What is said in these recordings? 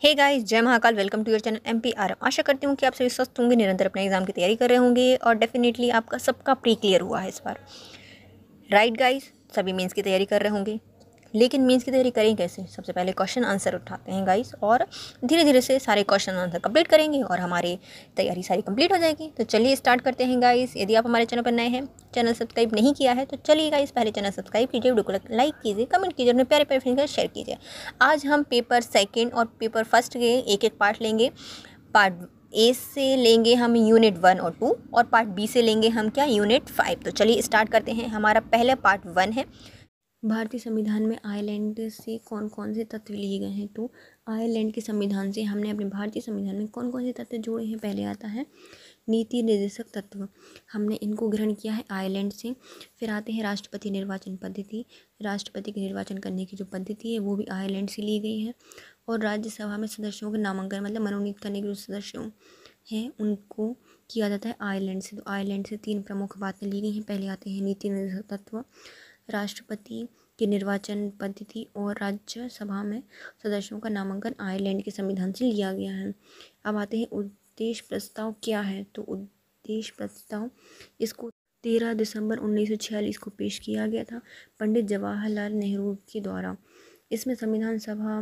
हे guys, जय Mahakal. Welcome to your channel MPRM। आशा करती हूँ कि आप सभी स्वस्थ होंगे, निरंतर अपने एग्जाम की तैयारी कर रहे होंगे और डेफिनेटली आपका सबका प्री क्लियर हुआ है इस बार। राइट गाइस, सभी मेंस की तैयारी कर रहे होंगे, लेकिन मेंस की तैयारी करें कैसे? सबसे पहले क्वेश्चन आंसर उठाते हैं गाइस और धीरे धीरे से सारे क्वेश्चन आंसर कंप्लीट करेंगे और हमारी तैयारी सारी कंप्लीट हो जाएगी। तो चलिए स्टार्ट करते हैं गाइस। यदि आप हमारे चैनल पर नए हैं, चैनल सब्सक्राइब नहीं किया है तो चलिए गाइस पहले चैनल सब्सक्राइब कीजिए, वीडियो को लाइक कीजिए, कमेंट कीजिए, अपने प्यारे प्यारे फ्रेंड्स के साथ शेयर कीजिए। आज हम पेपर सेकेंड और पेपर फर्स्ट के एक एक पार्ट लेंगे। पार्ट ए से लेंगे हम यूनिट 1 और 2 और पार्ट बी से लेंगे हम क्या, यूनिट 5। तो चलिए स्टार्ट करते हैं। हमारा पहला पार्ट 1 है, भारतीय संविधान में आयरलैंड से कौन कौन से तत्व लिए गए हैं। तो आयरलैंड के संविधान से हमने अपने भारतीय संविधान में कौन कौन से तत्व जोड़े हैं। पहले आता है नीति निर्देशक तत्व, हमने इनको ग्रहण किया है आयरलैंड से। फिर आते हैं राष्ट्रपति निर्वाचन पद्धति, राष्ट्रपति के निर्वाचन करने की जो पद्धति है वो भी आयरलैंड से ली गई है। और राज्यसभा में सदस्यों के नामांकन मतलब मनोनीत करने के जो सदस्यों हैं उनको किया जाता है आयरलैंड से। तो आयरलैंड से 3 प्रमुख बातें ली गई हैं। पहले आते हैं नीति निर्देशक तत्व, राष्ट्रपति की निर्वाचन पद्धति और राज्यसभा में सदस्यों का नामांकन आयरलैंड के संविधान से लिया गया है। अब आते हैं उद्देश्य प्रस्ताव क्या है। तो उद्देश्य प्रस्ताव इसको 13 दिसंबर 1946 को पेश किया गया था पंडित जवाहरलाल नेहरू के द्वारा। इसमें संविधान सभा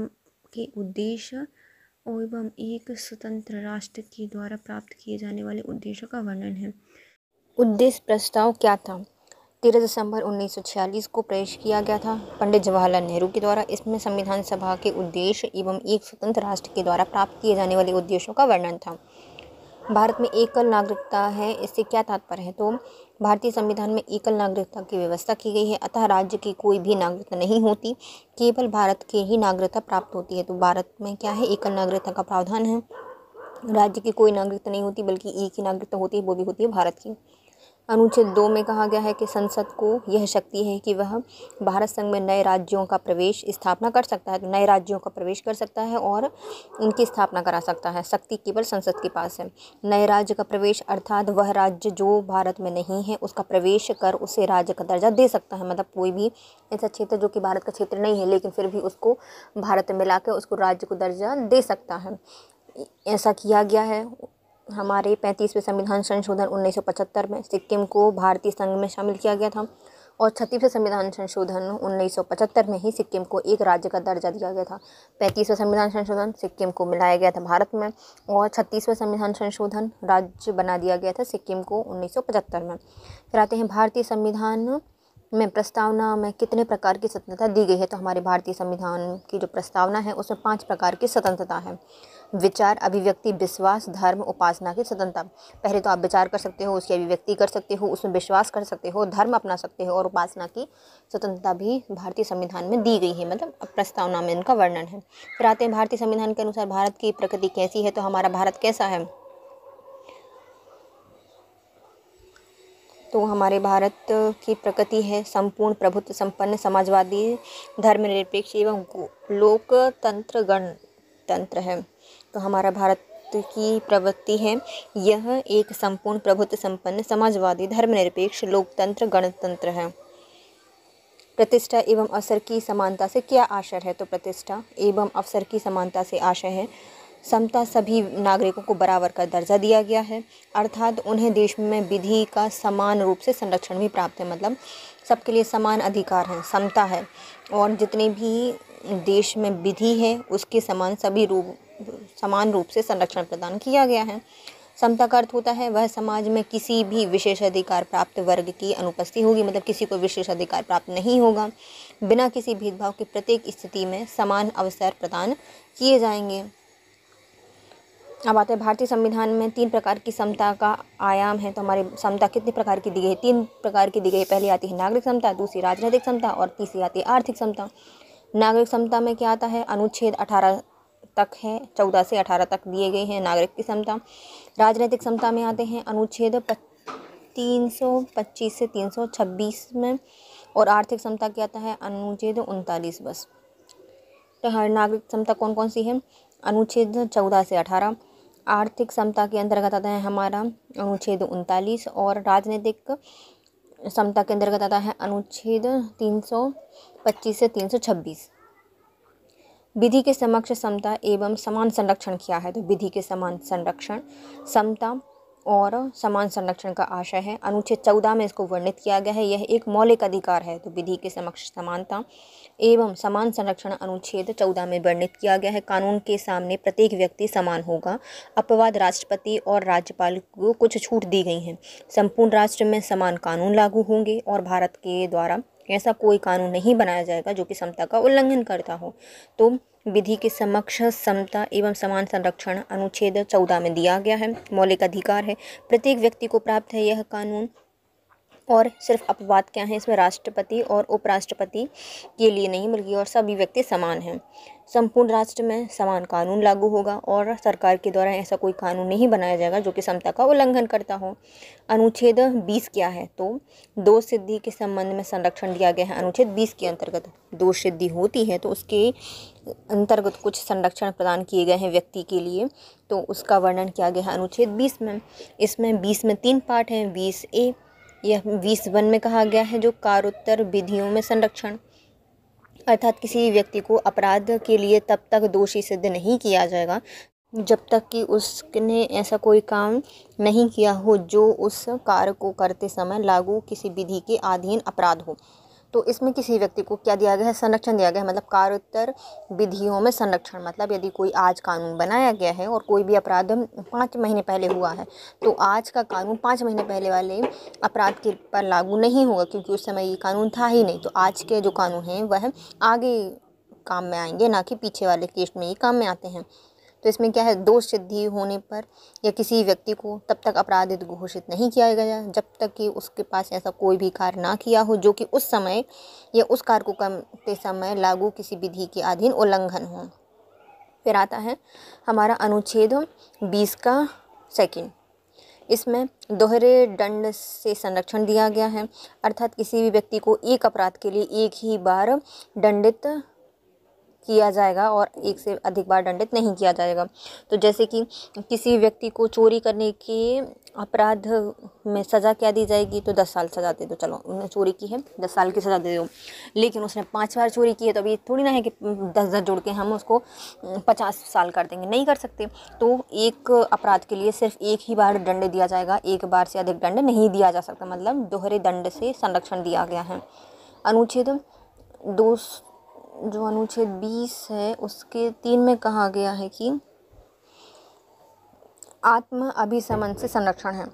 के उद्देश्य एवं एक स्वतंत्र राष्ट्र के द्वारा प्राप्त किए जाने वाले उद्देश्यों का वर्णन है। उद्देश्य प्रस्ताव क्या था? 13 दिसंबर 1946 को पेश किया गया था पंडित जवाहरलाल नेहरू के द्वारा। इसमें संविधान सभा के उद्देश्य एवं एक स्वतंत्र राष्ट्र के द्वारा प्राप्त किए जाने वाले उद्देश्यों का वर्णन था। भारत में एकल नागरिकता है, इससे क्या तात्पर्य है? तो भारतीय संविधान में एकल नागरिकता की व्यवस्था की गई है, अतः राज्य की कोई भी नागरिकता नहीं होती, केवल भारत के ही नागरिकता प्राप्त होती है। तो भारत में क्या है, एकल नागरिकता का प्रावधान है। राज्य की कोई नागरिकता नहीं होती बल्कि एक ही नागरिकता होती है, वो भी होती है भारत की। अनुच्छेद 2 में कहा गया है कि संसद को यह शक्ति है कि वह भारत संघ में नए राज्यों का प्रवेश स्थापना कर सकता है। तो नए राज्यों का प्रवेश कर सकता है और उनकी स्थापना करा सकता है। शक्ति केवल संसद के पास है। नए राज्य का प्रवेश अर्थात वह राज्य जो भारत में नहीं है उसका प्रवेश कर उसे राज्य का दर्जा दे सकता है। मतलब कोई भी ऐसा क्षेत्र जो कि भारत का क्षेत्र नहीं है लेकिन फिर भी उसको भारत में मिलाकर उसको राज्य को दर्जा दे सकता है। ऐसा किया गया है। हमारे 35वें संविधान संशोधन 1975 में सिक्किम को भारतीय संघ में शामिल किया गया था और 36वें संविधान संशोधन 1975 में ही सिक्किम को एक राज्य का दर्जा दिया गया था। 35वें संविधान संशोधन सिक्किम को मिलाया गया था भारत में और 36वें संविधान संशोधन राज्य बना दिया गया था सिक्किम को 1975 में। फिर आते हैं भारतीय संविधान में प्रस्तावना में कितने प्रकार की स्वतंत्रता दी गई है। तो हमारे भारतीय संविधान की जो प्रस्तावना है उसमें 5 प्रकार की स्वतंत्रता है। विचार, अभिव्यक्ति, विश्वास, धर्म, उपासना की स्वतंत्रता। पहले तो आप विचार कर सकते हो, उसकी अभिव्यक्ति कर सकते हो, उसमें विश्वास कर सकते हो, धर्म अपना सकते हो और उपासना की स्वतंत्रता भी भारतीय संविधान में दी गई है, मतलब प्रस्तावना में इनका वर्णन है। फिर आते हैं भारतीय संविधान के अनुसार भारत की प्रकृति कैसी है। तो हमारा भारत कैसा है? तो हमारे भारत की प्रकृति है संपूर्ण प्रभुत्व संपन्न, समाजवादी, धर्मनिरपेक्ष एवं लोकतंत्र गणतंत्र है। तो हमारा भारत की प्रवृत्ति है, यह एक संपूर्ण प्रभुत्व संपन्न, समाजवादी, धर्मनिरपेक्ष, लोकतंत्र गणतंत्र है। प्रतिष्ठा एवं अवसर की समानता से क्या आशय है? तो प्रतिष्ठा एवं अवसर की समानता से आशय है समता, सभी नागरिकों को बराबर का दर्जा दिया गया है, अर्थात उन्हें देश में विधि का समान रूप से संरक्षण भी प्राप्त है। मतलब सबके लिए समान अधिकार है, समता है और जितने भी देश में विधि है उसके समान रूप से संरक्षण प्रदान किया गया है। समता का अर्थ होता है वह समाज में किसी भी विशेष अधिकार प्राप्त वर्ग की अनुपस्थिति होगी, मतलब किसी को विशेष अधिकार प्राप्त नहीं होगा। बिना किसी भेदभाव के प्रत्येक स्थिति में समान अवसर प्रदान किए जाएंगे। अब आते हैं भारतीय संविधान में 3 प्रकार की समता का आयाम है। तो हमारी समता कितने प्रकार की दी गई है? 3 प्रकार की दी गई है। पहली आती है नागरिक समता, दूसरी राजनीतिक समता और तीसरी आती है आर्थिक समता। नागरिक समता में क्या आता है? अनुच्छेद 18 तक है, 14 से 18 तक दिए गए हैं नागरिक की समता। राजनीतिक समता में आते हैं अनुच्छेद 325 से 326 में और आर्थिक समता क्या आता है? अनुच्छेद 39 बस। तो हर नागरिक समता कौन कौन सी है? अनुच्छेद 14 से 18। आर्थिक समता के अंतर्गत आता है हमारा अनुच्छेद 39 और राजनीतिक समता के अंतर्गत आता है अनुच्छेद 325 से 326। विधि के समक्ष समता एवं समान संरक्षण क्या है? तो विधि के समान संरक्षण, समता और समान संरक्षण का आशय है। अनुच्छेद 14 में इसको वर्णित किया गया है। यह एक मौलिक अधिकार है। तो विधि के समक्ष समानता एवं समान संरक्षण अनुच्छेद 14 में वर्णित किया गया है। कानून के सामने प्रत्येक व्यक्ति समान होगा। अपवाद राष्ट्रपति और राज्यपाल को कुछ छूट दी गई हैं। संपूर्ण राष्ट्र में समान कानून लागू होंगे और भारत के द्वारा ऐसा कोई कानून नहीं बनाया जाएगा जो कि समता का उल्लंघन करता हो। तो विधि के समक्ष समता एवं समान संरक्षण अनुच्छेद 14 में दिया गया है। मौलिक अधिकार है, प्रत्येक व्यक्ति को प्राप्त है यह कानून। और सिर्फ अपवाद क्या है इसमें? राष्ट्रपति और उपराष्ट्रपति के लिए नहीं, बल्कि और सभी व्यक्ति समान हैं। संपूर्ण राष्ट्र में समान कानून लागू होगा और सरकार के द्वारा ऐसा कोई कानून नहीं बनाया जाएगा जो कि समता का उल्लंघन करता हो। अनुच्छेद 20 क्या है? तो दोष सिद्धि के संबंध में संरक्षण दिया गया है। अनुच्छेद 20 के अंतर्गत दोष सिद्धि होती है तो उसके अंतर्गत कुछ संरक्षण प्रदान किए गए हैं व्यक्ति के लिए, तो उसका वर्णन किया गया है अनुच्छेद 20 में। इसमें 20 में 3 पार्ट हैं। 20A यह 20(1) में कहा गया है जो कारोत्तर विधियों में संरक्षण, अर्थात किसी व्यक्ति को अपराध के लिए तब तक दोषी सिद्ध नहीं किया जाएगा जब तक कि उसने ऐसा कोई काम नहीं किया हो जो उस कार्य को करते समय लागू किसी विधि के अधीन अपराध हो। तो इसमें किसी व्यक्ति को क्या दिया गया है? संरक्षण दिया गया है। मतलब कारोत्तर विधियों में संरक्षण, मतलब यदि कोई आज कानून बनाया गया है और कोई भी अपराध 5 महीने पहले हुआ है तो आज का कानून 5 महीने पहले वाले अपराध के पर लागू नहीं होगा, क्योंकि उस समय ये कानून था ही नहीं। तो आज के जो कानून हैं वह आगे काम में आएंगे, ना कि पीछे वाले केस में ये काम में आते हैं। तो इसमें क्या है? दोष सिद्धि होने पर या किसी व्यक्ति को तब तक अपराधित घोषित नहीं किया गया जब तक कि उसके पास ऐसा कोई भी कार्य ना किया हो जो कि उस समय या उस कार्य को करते समय लागू किसी विधि के अधीन उल्लंघन हो। फिर आता है हमारा अनुच्छेद 20 का सेकंड। इसमें दोहरे दंड से संरक्षण दिया गया है, अर्थात किसी भी व्यक्ति को एक अपराध के लिए एक ही बार दंडित किया जाएगा और एक से अधिक बार दंडित नहीं किया जाएगा। तो जैसे कि किसी व्यक्ति को चोरी करने के अपराध में सज़ा क्या दी जाएगी? तो 10 साल सज़ा दे दो। चलो उन्होंने चोरी की है, 10 साल की सज़ा दे दो। लेकिन उसने 5 बार चोरी की है तो अभी थोड़ी ना है कि 10 जोड़ के हम उसको 50 साल कर देंगे, नहीं कर सकते। तो एक अपराध के लिए सिर्फ एक ही बार दंड दिया जाएगा, एक बार से अधिक दंड नहीं दिया जा सकता। मतलब दोहरे दंड से संरक्षण दिया गया है। अनुच्छेद 2 जो अनुच्छेद 20 है उसके 3 में कहा गया है कि आत्म अभिसमन से संरक्षण है।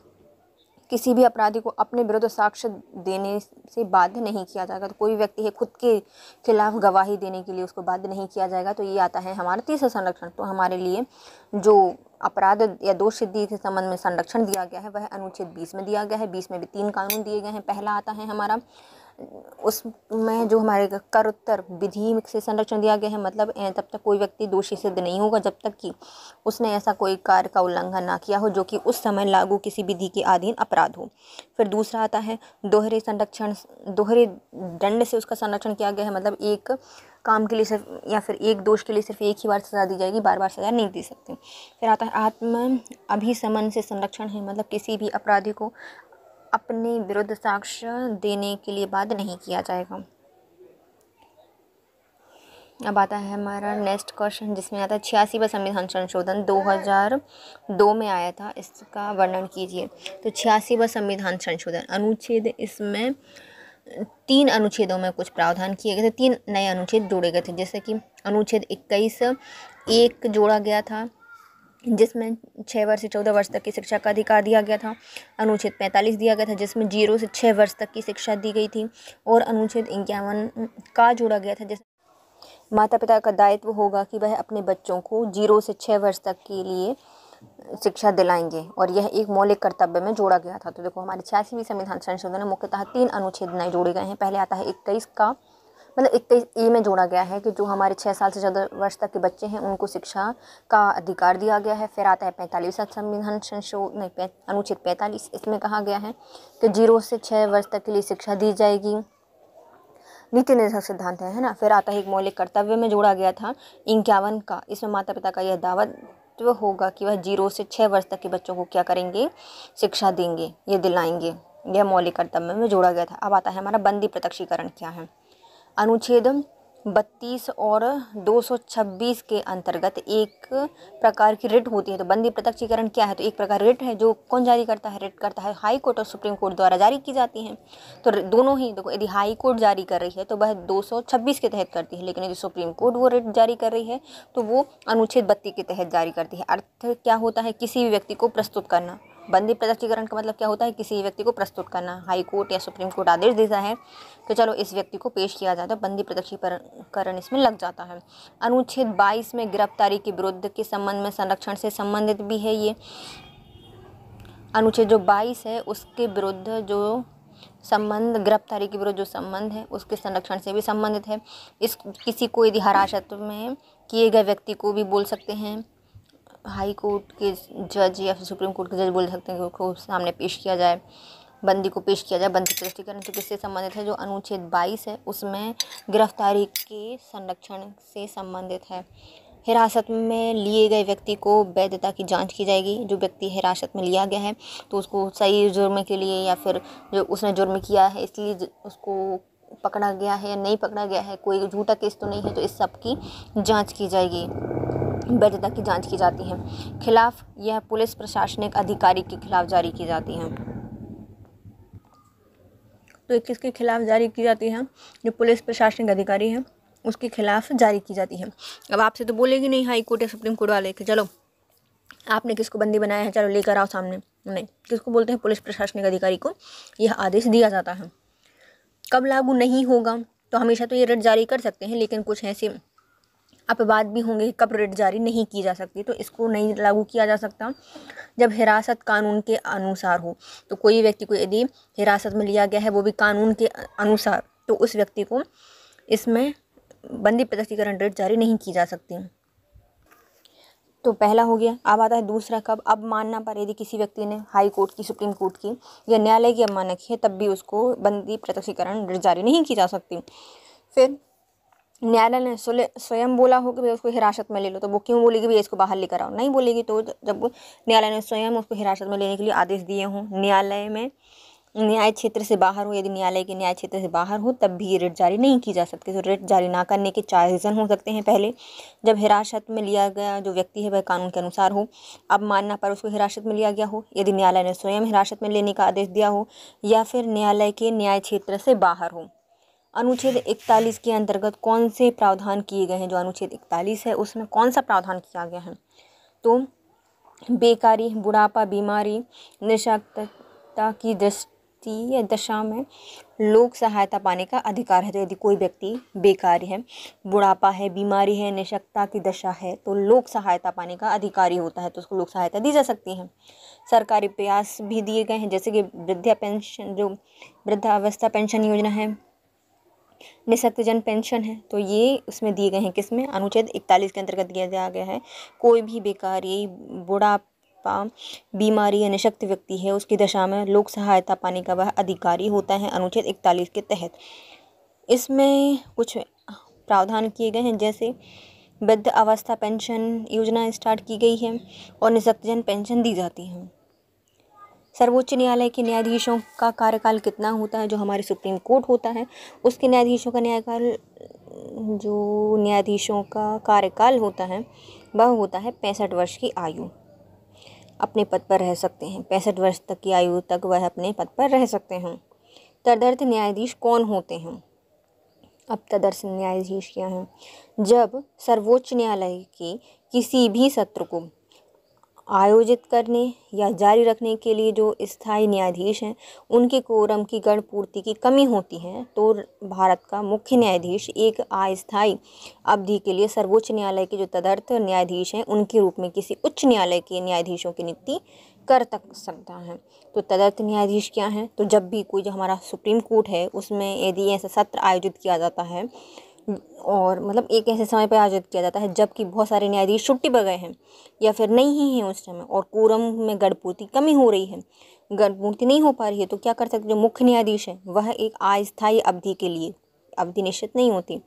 किसी भी अपराधी को अपने विरुद्ध साक्ष्य देने से बाध्य नहीं किया जाएगा। तो कोई व्यक्ति है खुद के खिलाफ गवाही देने के लिए उसको बाध्य नहीं किया जाएगा। तो ये आता है हमारा तीसरा संरक्षण। तो हमारे लिए जो अपराध या दोष सिद्धि के संबंध में संरक्षण दिया गया है वह अनुच्छेद 20 में दिया गया है। 20 में भी 3 कानून दिए गए हैं। पहला आता है हमारा, उसमें जो हमारे करोत्तर विधि से संरक्षण दिया गया है, मतलब तब तक कोई व्यक्ति दोषी सिद्ध नहीं होगा जब तक कि उसने ऐसा कोई कार्य का उल्लंघन ना किया हो जो कि उस समय लागू किसी विधि के अधीन अपराध हो। फिर दूसरा आता है दोहरे संरक्षण, दोहरे दंड से उसका संरक्षण किया गया है। मतलब एक काम के लिए सिर्फ या फिर एक दोष के लिए सिर्फ एक ही बार सज़ा दी जाएगी, बार बार सज़ा नहीं दी सकती। फिर आता है आत्म अभिसमन से संरक्षण है, मतलब किसी भी अपराधी को अपने विरुद्ध साक्ष्य देने के लिए बाध्य नहीं किया जाएगा। अब आता है हमारा नेक्स्ट क्वेश्चन जिसमें आता है 86वां संविधान संशोधन 2002 में आया था, इसका वर्णन कीजिए। तो 86वां संविधान संशोधन अनुच्छेद, इसमें 3 अनुच्छेदों में कुछ प्रावधान किए गए थे, 3 नए अनुच्छेद जोड़े गए थे। जैसे कि अनुच्छेद 21 एक जोड़ा गया था जिसमें 6 वर्ष से 14 वर्ष तक की शिक्षा का अधिकार दिया गया था। अनुच्छेद 45 दिया गया था जिसमें 0 से 6 वर्ष तक की शिक्षा दी गई थी। और अनुच्छेद 51 का जोड़ा गया था जिसमें माता पिता का दायित्व होगा कि वह अपने बच्चों को 0 से 6 वर्ष तक के लिए शिक्षा दिलाएंगे, और यह एक मौलिक कर्तव्य में जोड़ा गया था। तो देखो हमारे 86वीं संविधान संशोधन में मुख्यतः 3 अनुच्छेद नए जोड़े गए हैं। पहले आता है 21 का, मतलब 21A में जोड़ा गया है कि जो हमारे 6 साल से 14 वर्ष तक के बच्चे हैं उनको शिक्षा का अधिकार दिया गया है। फिर आता है 45वां संविधान संशोधन अनुच्छेद 45, इसमें कहा गया है कि 0 से 6 वर्ष तक के लिए शिक्षा दी जाएगी, नीति निर्देशक सिद्धांत है ना। फिर आता है एक मौलिक कर्तव्य में जोड़ा गया था 51 का, इसमें माता पिता का यह दायित्व होगा कि वह 0 से 6 वर्ष तक के बच्चों को क्या करेंगे, शिक्षा देंगे, ये दिलाएंगे। यह मौलिक कर्तव्य में जोड़ा गया था। अब आता है हमारा बंदी प्रत्यक्षीकरण क्या है। अनुच्छेद 32 और 226 के अंतर्गत एक प्रकार की रिट होती है। तो बंदी प्रत्यक्षीकरण क्या है? तो एक प्रकार रिट है जो कौन जारी करता है? रिट करता है हाई कोर्ट और सुप्रीम कोर्ट द्वारा जारी की जाती है। तो दोनों ही देखो, यदि हाई कोर्ट जारी कर रही है तो वह 226 के तहत करती है, लेकिन यदि सुप्रीम कोर्ट वो रिट जारी कर रही है तो वो अनुच्छेद 32 के तहत जारी करती है। अर्थ क्या होता है? किसी भी व्यक्ति को प्रस्तुत करना। बंदी प्रत्यक्षीकरण का मतलब क्या होता है? किसी व्यक्ति को प्रस्तुत करना। हाई कोर्ट या सुप्रीम कोर्ट आदेश देता है तो चलो इस व्यक्ति को पेश किया जाता है, बंदी प्रत्यक्षीकरण इसमें लग जाता है। अनुच्छेद 22 में गिरफ्तारी के विरुद्ध के संबंध में संरक्षण से संबंधित भी है। ये अनुच्छेद जो 22 है उसके विरुद्ध जो संबंध, गिरफ्तारी के विरुद्ध जो संबंध है उसके संरक्षण से भी संबंधित है। इस किसी को यदि हिरासत में किए गए व्यक्ति को भी बोल सकते हैं, हाई कोर्ट के जज या फिर सुप्रीम कोर्ट के जज बोल सकते हैं कि उसको सामने पेश किया जाए, बंदी को पेश किया जाए। बंदी प्रत्यक्षीकरण तो किससे संबंधित है? जो अनुच्छेद 22 है उसमें गिरफ्तारी के संरक्षण से संबंधित है। हिरासत में लिए गए व्यक्ति को वैधता की जांच की जाएगी। जो व्यक्ति हिरासत में लिया गया है तो उसको सही जुर्म के लिए या फिर जो उसने जुर्म किया है इसलिए उसको पकड़ा गया है या नहीं पकड़ा गया है, कोई झूठा केस तो नहीं है, तो इस सब की जाँच की जाएगी, वैधता की जांच की जाती है। खिलाफ यह पुलिस प्रशासनिक अधिकारी के खिलाफ जारी की जाती हैं। तो किसके खिलाफ जारी की जाती है? जो पुलिस प्रशासनिक अधिकारी है उसके खिलाफ जारी की जाती है। अब आपसे तो बोलेगी नहीं हाई कोर्ट या सुप्रीम कोर्ट वाले कि चलो आपने किसको बंदी बनाया है, चलो लेकर आओ सामने। नहीं, किसको बोलते हैं? पुलिस प्रशासनिक अधिकारी को यह आदेश दिया जाता है। कब लागू नहीं होगा? तो हमेशा तो ये रिट जारी कर सकते हैं, लेकिन कुछ ऐसे अपवाद भी होंगे कब रिट जारी नहीं की जा सकती। तो इसको नहीं लागू किया जा सकता जब हिरासत कानून के अनुसार हो। तो कोई व्यक्ति को यदि हिरासत में लिया गया है वो भी कानून के अनुसार, तो उस व्यक्ति को इसमें बंदी प्रत्यक्षीकरण रिट जारी नहीं की जा सकती। तो पहला हो गया। अब आता है दूसरा, कब? अब मानना पर यदि किसी व्यक्ति ने हाई कोर्ट की, सुप्रीम कोर्ट की या न्यायालय की अवमानना की है तब भी उसको बंदी प्रत्यक्षीकरण रिट जारी नहीं की जा सकती। फिर न्यायालय ने स्वयं बोला हो कि भाई उसको हिरासत में ले लो, तो वो क्यों बोलेगी भैया इसको बाहर लेकर आओ? नहीं बोलेगी। तो जब न्यायालय ने स्वयं उसको हिरासत में लेने के लिए आदेश दिए हों, न्यायालय में न्याय क्षेत्र से बाहर हो, यदि न्यायालय के न्याय क्षेत्र से बाहर हो तब भी ये रिट जारी नहीं की जा सकती। तो रिट जारी ना करने के 4 रीज़न हो सकते हैं। पहले, जब हिरासत में लिया गया जो व्यक्ति है वह कानून के अनुसार हो, अब मानना पर उसको हिरासत में लिया गया हो, यदि न्यायालय ने स्वयं हिरासत में लेने का आदेश दिया हो, या फिर न्यायालय के न्याय क्षेत्र से बाहर हो। अनुच्छेद 41 के अंतर्गत कौन से प्रावधान किए गए हैं? जो अनुच्छेद 41 है उसमें कौन सा प्रावधान किया गया है? तो बेकारी, बुढ़ापा, बीमारी, निःशक्तता की दशा में लोक सहायता पाने का अधिकार है। तो यदि कोई व्यक्ति बेकारी है, बुढ़ापा है, बीमारी है, निःशक्तता की दशा है तो लोक सहायता पाने का अधिकारी होता है, तो उसको लोक सहायता दी जा सकती है। सरकारी प्रयास भी दिए गए हैं, जैसे कि वृद्धा पेंशन, जो वृद्धावस्था पेंशन योजना है, निःशक्तजन पेंशन है, तो ये उसमें दिए गए हैं। किसमें? अनुच्छेद 41 के अंतर्गत दिया गया है। कोई भी बेकारी, बुढ़ापा, बीमारी या निःशक्त व्यक्ति है उसकी दशा में लोक सहायता पाने का वह अधिकारी होता है अनुच्छेद 41 के तहत। इसमें कुछ प्रावधान किए गए हैं, जैसे वृद्ध अवस्था पेंशन योजना स्टार्ट की गई है और निःशक्तजन पेंशन दी जाती है। सर्वोच्च न्यायालय के न्यायाधीशों का कार्यकाल कितना होता है? जो हमारे सुप्रीम कोर्ट होता है उसके न्यायाधीशों का न्यायाधीशों का कार्यकाल होता है वह होता है 65 वर्ष की आयु, अपने पद पर रह सकते हैं। 65 वर्ष तक की आयु तक वह अपने पद पर रह सकते हैं। तदर्थ न्यायाधीश कौन होते हैं? अब तदर्थ न्यायाधीश क्या हैं? जब सर्वोच्च न्यायालय के किसी भी सत्र को आयोजित करने या जारी रखने के लिए जो स्थायी न्यायाधीश हैं उनके कोरम की गण पूर्ति की कमी होती है तो भारत का मुख्य न्यायाधीश एक अस्थायी अवधि के लिए सर्वोच्च न्यायालय के जो तदर्थ न्यायाधीश हैं उनके रूप में किसी उच्च न्यायालय के न्यायाधीशों की नियुक्ति कर सकता है। तो तदर्थ न्यायाधीश क्या हैं? तो जब भी कोई जो हमारा सुप्रीम कोर्ट है उसमें यदि ऐसा सत्र आयोजित किया जाता है और मतलब एक ऐसे समय पर आयोजित किया जाता है जबकि बहुत सारे न्यायाधीश छुट्टी पर गए हैं या फिर नहीं ही हैं उस समय और कोरम में गणपूर्ति कमी हो रही है, गणपूर्ति नहीं हो पा रही है, तो क्या कर सकते? जो मुख्य न्यायाधीश है वह एक अस्थायी अवधि के लिए, अवधि निश्चित नहीं होती,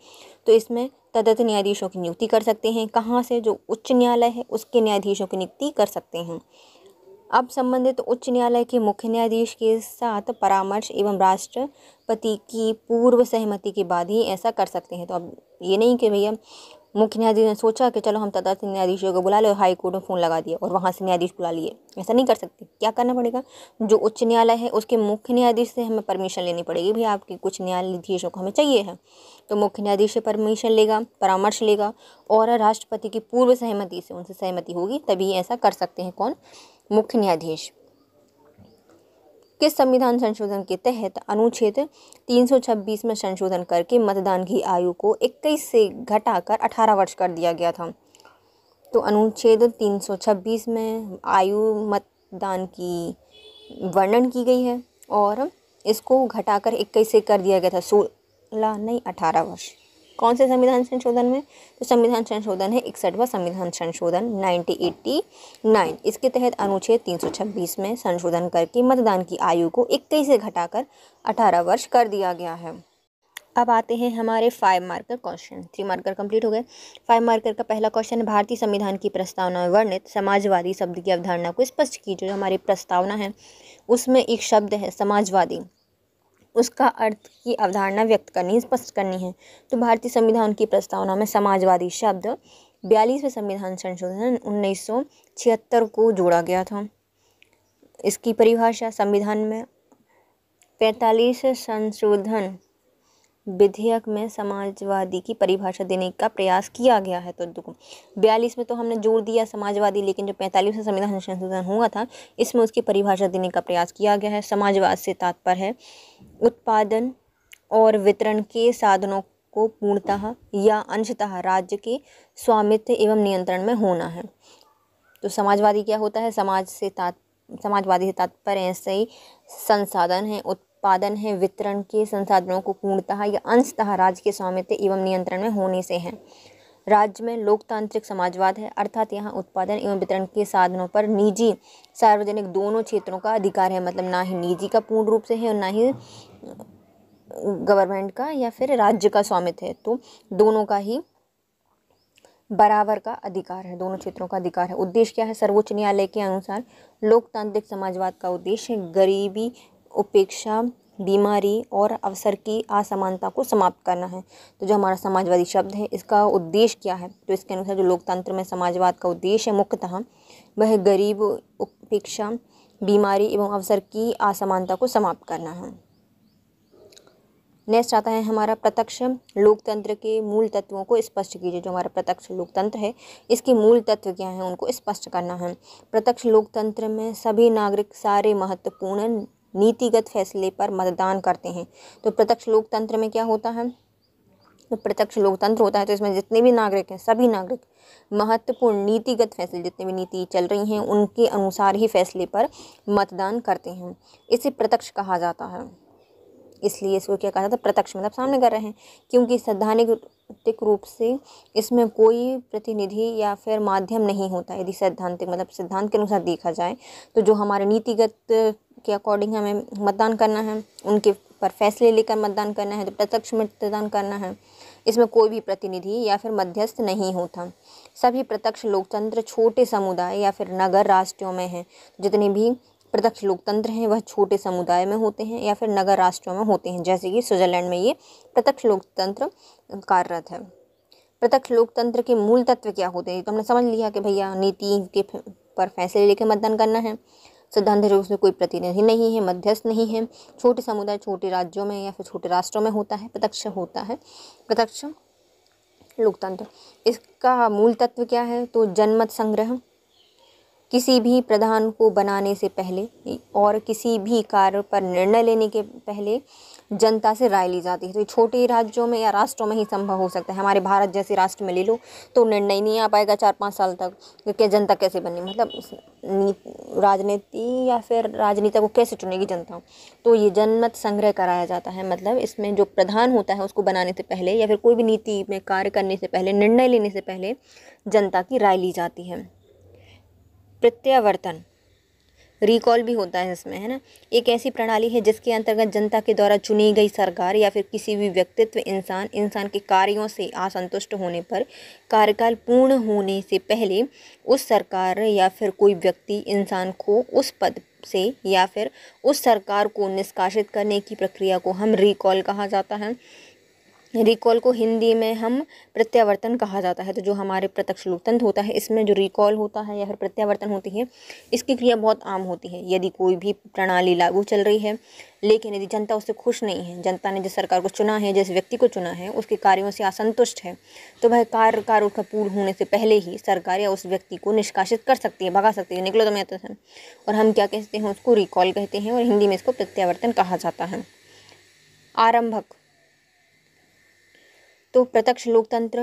तो इसमें तदर्थ न्यायाधीशों की नियुक्ति कर सकते हैं। कहाँ से? जो उच्च न्यायालय है उसके न्यायाधीशों की नियुक्ति कर सकते हैं। अब संबंधित उच्च न्यायालय के मुख्य न्यायाधीश के साथ परामर्श एवं राष्ट्रपति की पूर्व सहमति के बाद ही ऐसा कर सकते हैं। तो अब ये नहीं कि भैया मुख्य न्यायाधीश ने सोचा कि चलो हम तदर्थ न्यायाधीशों को बुला लो, हाई कोर्ट में फ़ोन लगा दिया और वहाँ से न्यायाधीश बुला लिए, ऐसा नहीं कर सकते। क्या करना पड़ेगा, जो उच्च न्यायालय है उसके मुख्य न्यायाधीश से हमें परमिशन लेनी पड़ेगी। भैया आपके कुछ न्यायाधीशों को हमें चाहिए है, तो मुख्य न्यायाधीश से परमिशन लेगा, परामर्श लेगा और राष्ट्रपति की पूर्व सहमति से, उनसे सहमति होगी तभी ऐसा कर सकते हैं। कौन? मुख्य न्यायाधीश। किस संविधान संशोधन के तहत अनुच्छेद 326 में संशोधन करके मतदान की आयु को 21 से घटाकर 18 वर्ष कर दिया गया था? तो अनुच्छेद 326 में आयु मतदान की वर्णन की गई है और इसको घटाकर 21 से कर दिया गया था, 16 नहीं 18 वर्ष। कौन से संविधान संशोधन में? तो संविधान संशोधन है 61वां संविधान संशोधन 1989। इसके तहत अनुच्छेद 326 में संशोधन करके मतदान की आयु को 21 से घटाकर 18 वर्ष कर दिया गया है। अब आते हैं हमारे 5 मार्कर क्वेश्चन। 3 मार्कर कंप्लीट हो गए। 5 मार्कर का पहला क्वेश्चन है, भारतीय संविधान की प्रस्तावना में वर्णित समाजवादी शब्द की अवधारणा को स्पष्ट कीजिए। जो हमारी प्रस्तावना है उसमें एक शब्द है समाजवादी, उसका अर्थ की अवधारणा व्यक्त करनी, स्पष्ट करनी है। तो भारतीय संविधान की प्रस्तावना में समाजवादी शब्द 42वें संविधान संशोधन 1976 को जोड़ा गया था। इसकी परिभाषा संविधान में 45 संशोधन विधेयक में समाजवादी की परिभाषा देने का प्रयास किया गया है। तो देखो 42 में तो हमने जोड़ दिया समाजवादी, लेकिन जो 45वें संविधान संशोधन हुआ था इसमें उसकी परिभाषा देने का प्रयास किया गया है। समाजवाद से तात्पर्य है उत्पादन और वितरण के साधनों को पूर्णतः या अंशतः राज्य के स्वामित्व एवं नियंत्रण में होना है। तो समाजवादी क्या होता है? समाजवादी से तात्पर्य ऐसे ही संसाधन है, उत्पादन है, वितरण के संसाधनों को पूर्णतः या अंशतः राज्य के स्वामित्व एवं नियंत्रण में होने से है। राज्य में लोकतांत्रिक समाजवाद है, अर्थात यहाँ उत्पादन एवं वितरण के साधनों पर निजी सार्वजनिक दोनों क्षेत्रों का अधिकार है। मतलब ना ही निजी का पूर्ण रूप से है और ना ही गवर्नमेंट का या फिर राज्य का स्वामित्व है, तो दोनों का ही बराबर का अधिकार है, दोनों क्षेत्रों का अधिकार है। उद्देश्य क्या है? सर्वोच्च न्यायालय के अनुसार लोकतांत्रिक समाजवाद का उद्देश्य गरीबी, उपेक्षा, बीमारी और अवसर की असमानता को समाप्त करना है। तो जो हमारा समाजवादी शब्द है इसका उद्देश्य क्या है? तो इसके अनुसार जो लोकतंत्र में समाजवाद का उद्देश्य है मुख्यतः वह गरीब, उपेक्षा, बीमारी एवं अवसर की असमानता को समाप्त करना है। नेक्स्ट आता है हमारा प्रत्यक्ष लोकतंत्र के मूल तत्वों को स्पष्ट कीजिए। जो हमारा प्रत्यक्ष लोकतंत्र है इसके मूल तत्व क्या हैं उनको स्पष्ट करना है। प्रत्यक्ष लोकतंत्र में सभी नागरिक सारे महत्वपूर्ण नीतिगत फैसले पर मतदान करते हैं। तो प्रत्यक्ष लोकतंत्र में क्या होता है? तो प्रत्यक्ष लोकतंत्र होता है तो इसमें जितने भी नागरिक हैं सभी नागरिक महत्वपूर्ण नीतिगत फैसले, जितने भी नीति चल रही हैं उनके अनुसार ही फैसले पर मतदान करते हैं। इसे प्रत्यक्ष कहा जाता है। इसलिए इसको क्या कहा जाता है? प्रत्यक्ष, मतलब सामने कर रहे हैं, क्योंकि सैद्धांतिक रूप से इसमें कोई प्रतिनिधि या फिर माध्यम नहीं होता। यदि सैद्धांतिक मतलब सिद्धांत के अनुसार देखा जाए तो जो हमारे नीतिगत के अकॉर्डिंग हमें मतदान करना है, उनके पर फैसले लेकर मतदान करना है, तो प्रत्यक्ष मतदान करना है। इसमें कोई भी प्रतिनिधि या फिर मध्यस्थ नहीं होता। सभी प्रत्यक्ष लोकतंत्र छोटे समुदाय या फिर नगर राष्ट्रों में हैं। जितने भी प्रत्यक्ष लोकतंत्र हैं वह छोटे समुदाय में होते हैं या फिर नगर राष्ट्रों में होते हैं। जैसे कि स्विट्जरलैंड में ये प्रत्यक्ष लोकतंत्र कार्यरत है। प्रत्यक्ष लोकतंत्र के मूल तत्व क्या होते हैं? तो हमने समझ लिया कि भैया नीति के पर फैसले लेकर मतदान करना है, सिद्धांत रूप से कोई प्रतिनिधि नहीं है, मध्यस्थ नहीं है, छोटे समुदाय छोटे राज्यों में या फिर छोटे राष्ट्रों में होता है, प्रत्यक्ष होता है प्रत्यक्ष लोकतंत्र। इसका मूल तत्व क्या है? तो जनमत संग्रह, किसी भी प्रधान को बनाने से पहले और किसी भी कार्य पर निर्णय लेने के पहले जनता से राय ली जाती है। तो छोटे राज्यों में या राष्ट्रों में ही संभव हो सकता है। हमारे भारत जैसे राष्ट्र में ले लो तो निर्णय नहीं आ पाएगा 4-5 साल तक, क्योंकि जनता कैसे बनी, मतलब राजनीति या फिर राजनीति को कैसे चुनेगी जनता। तो ये जनमत संग्रह कराया जाता है। मतलब इसमें जो प्रधान होता है उसको बनाने से पहले या फिर कोई भी नीति में कार्य करने से पहले, निर्णय लेने से पहले जनता की राय ली जाती है। प्रत्यावर्तन, रिकॉल भी होता है इसमें, है ना। एक ऐसी प्रणाली है जिसके अंतर्गत जनता के द्वारा चुनी गई सरकार या फिर किसी भी व्यक्तित्व इंसान के कार्यों से असंतुष्ट होने पर कार्यकाल पूर्ण होने से पहले उस सरकार या फिर कोई व्यक्ति इंसान को उस पद से या फिर उस सरकार को निष्कासित करने की प्रक्रिया को हम रिकॉल कहा जाता है। रिकॉल को हिंदी में हम प्रत्यावर्तन कहा जाता है। तो जो हमारे प्रत्यक्ष लोकतंत्र होता है इसमें जो रिकॉल होता है या फिर प्रत्यावर्तन होती है, इसकी क्रिया बहुत आम होती है। यदि कोई भी प्रणाली लागू चल रही है लेकिन यदि जनता उससे खुश नहीं है, जनता ने जिस सरकार को चुना है, जिस व्यक्ति को चुना है, उसके कार्यों से असंतुष्ट है, तो वह कार्यकाल उसका पूर्ण होने से पहले ही सरकार या उस व्यक्ति को निष्कासित कर सकती है, भगा सकती है, निकलो तो मैं तो है। और हम क्या कहते हैं, उसको रिकॉल कहते हैं और हिंदी में इसको प्रत्यावर्तन कहा जाता है। आरंभक, तो प्रत्यक्ष लोकतंत्र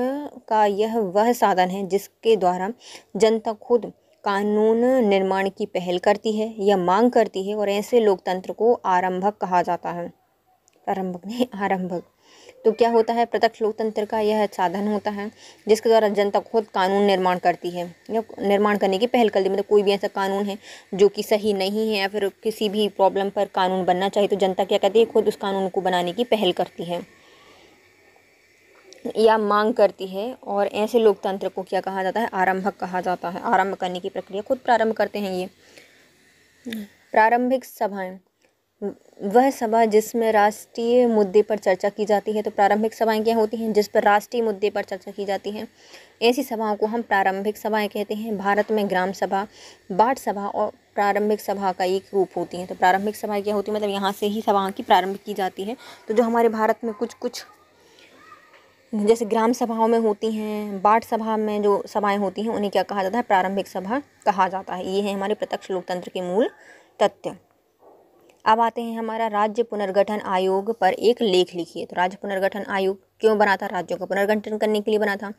का यह वह साधन है जिसके द्वारा जनता खुद कानून निर्माण की पहल करती है या मांग करती है और ऐसे लोकतंत्र को आरंभक कहा जाता है। आरंभक नहीं, आरंभक। तो क्या होता है, प्रत्यक्ष लोकतंत्र का यह साधन होता है जिसके द्वारा जनता खुद कानून निर्माण करती है या निर्माण करने की पहल करती है। मतलब कोई भी ऐसा कानून है जो कि सही नहीं है या फिर किसी भी प्रॉब्लम पर कानून बनना चाहिए तो जनता क्या करती है, खुद उस कानून को बनाने की पहल करती है या मांग करती है। और ऐसे लोकतंत्र को क्या कहा जाता है, आरंभक कहा जाता है। आरंभ करने की प्रक्रिया खुद प्रारंभ करते हैं ये। प्रारंभिक सभाएं, वह सभा जिसमें राष्ट्रीय मुद्दे पर चर्चा की जाती है। तो प्रारंभिक सभाएं क्या होती हैं, जिस पर राष्ट्रीय मुद्दे पर चर्चा की जाती है, ऐसी सभाओं को हम प्रारंभिक सभाएं कहते हैं। भारत में ग्राम सभा, बाट सभा और प्रारंभिक सभा का एक रूप होती है। तो प्रारंभिक सभाएं क्या होती है, मतलब यहाँ से ही सभाओं की प्रारंभ की जाती है। तो जो हमारे भारत में कुछ जैसे ग्राम सभाओं में होती हैं, बाट सभा में जो सभाएं होती हैं, उन्हें क्या कहा जाता है, प्रारंभिक सभा कहा जाता है। ये है हमारे प्रत्यक्ष लोकतंत्र के मूल तथ्य। अब आते हैं हमारा राज्य पुनर्गठन आयोग पर एक लेख लिखिए। तो राज्य पुनर्गठन आयोग क्यों बना था, राज्यों का पुनर्गठन करने के लिए बना था।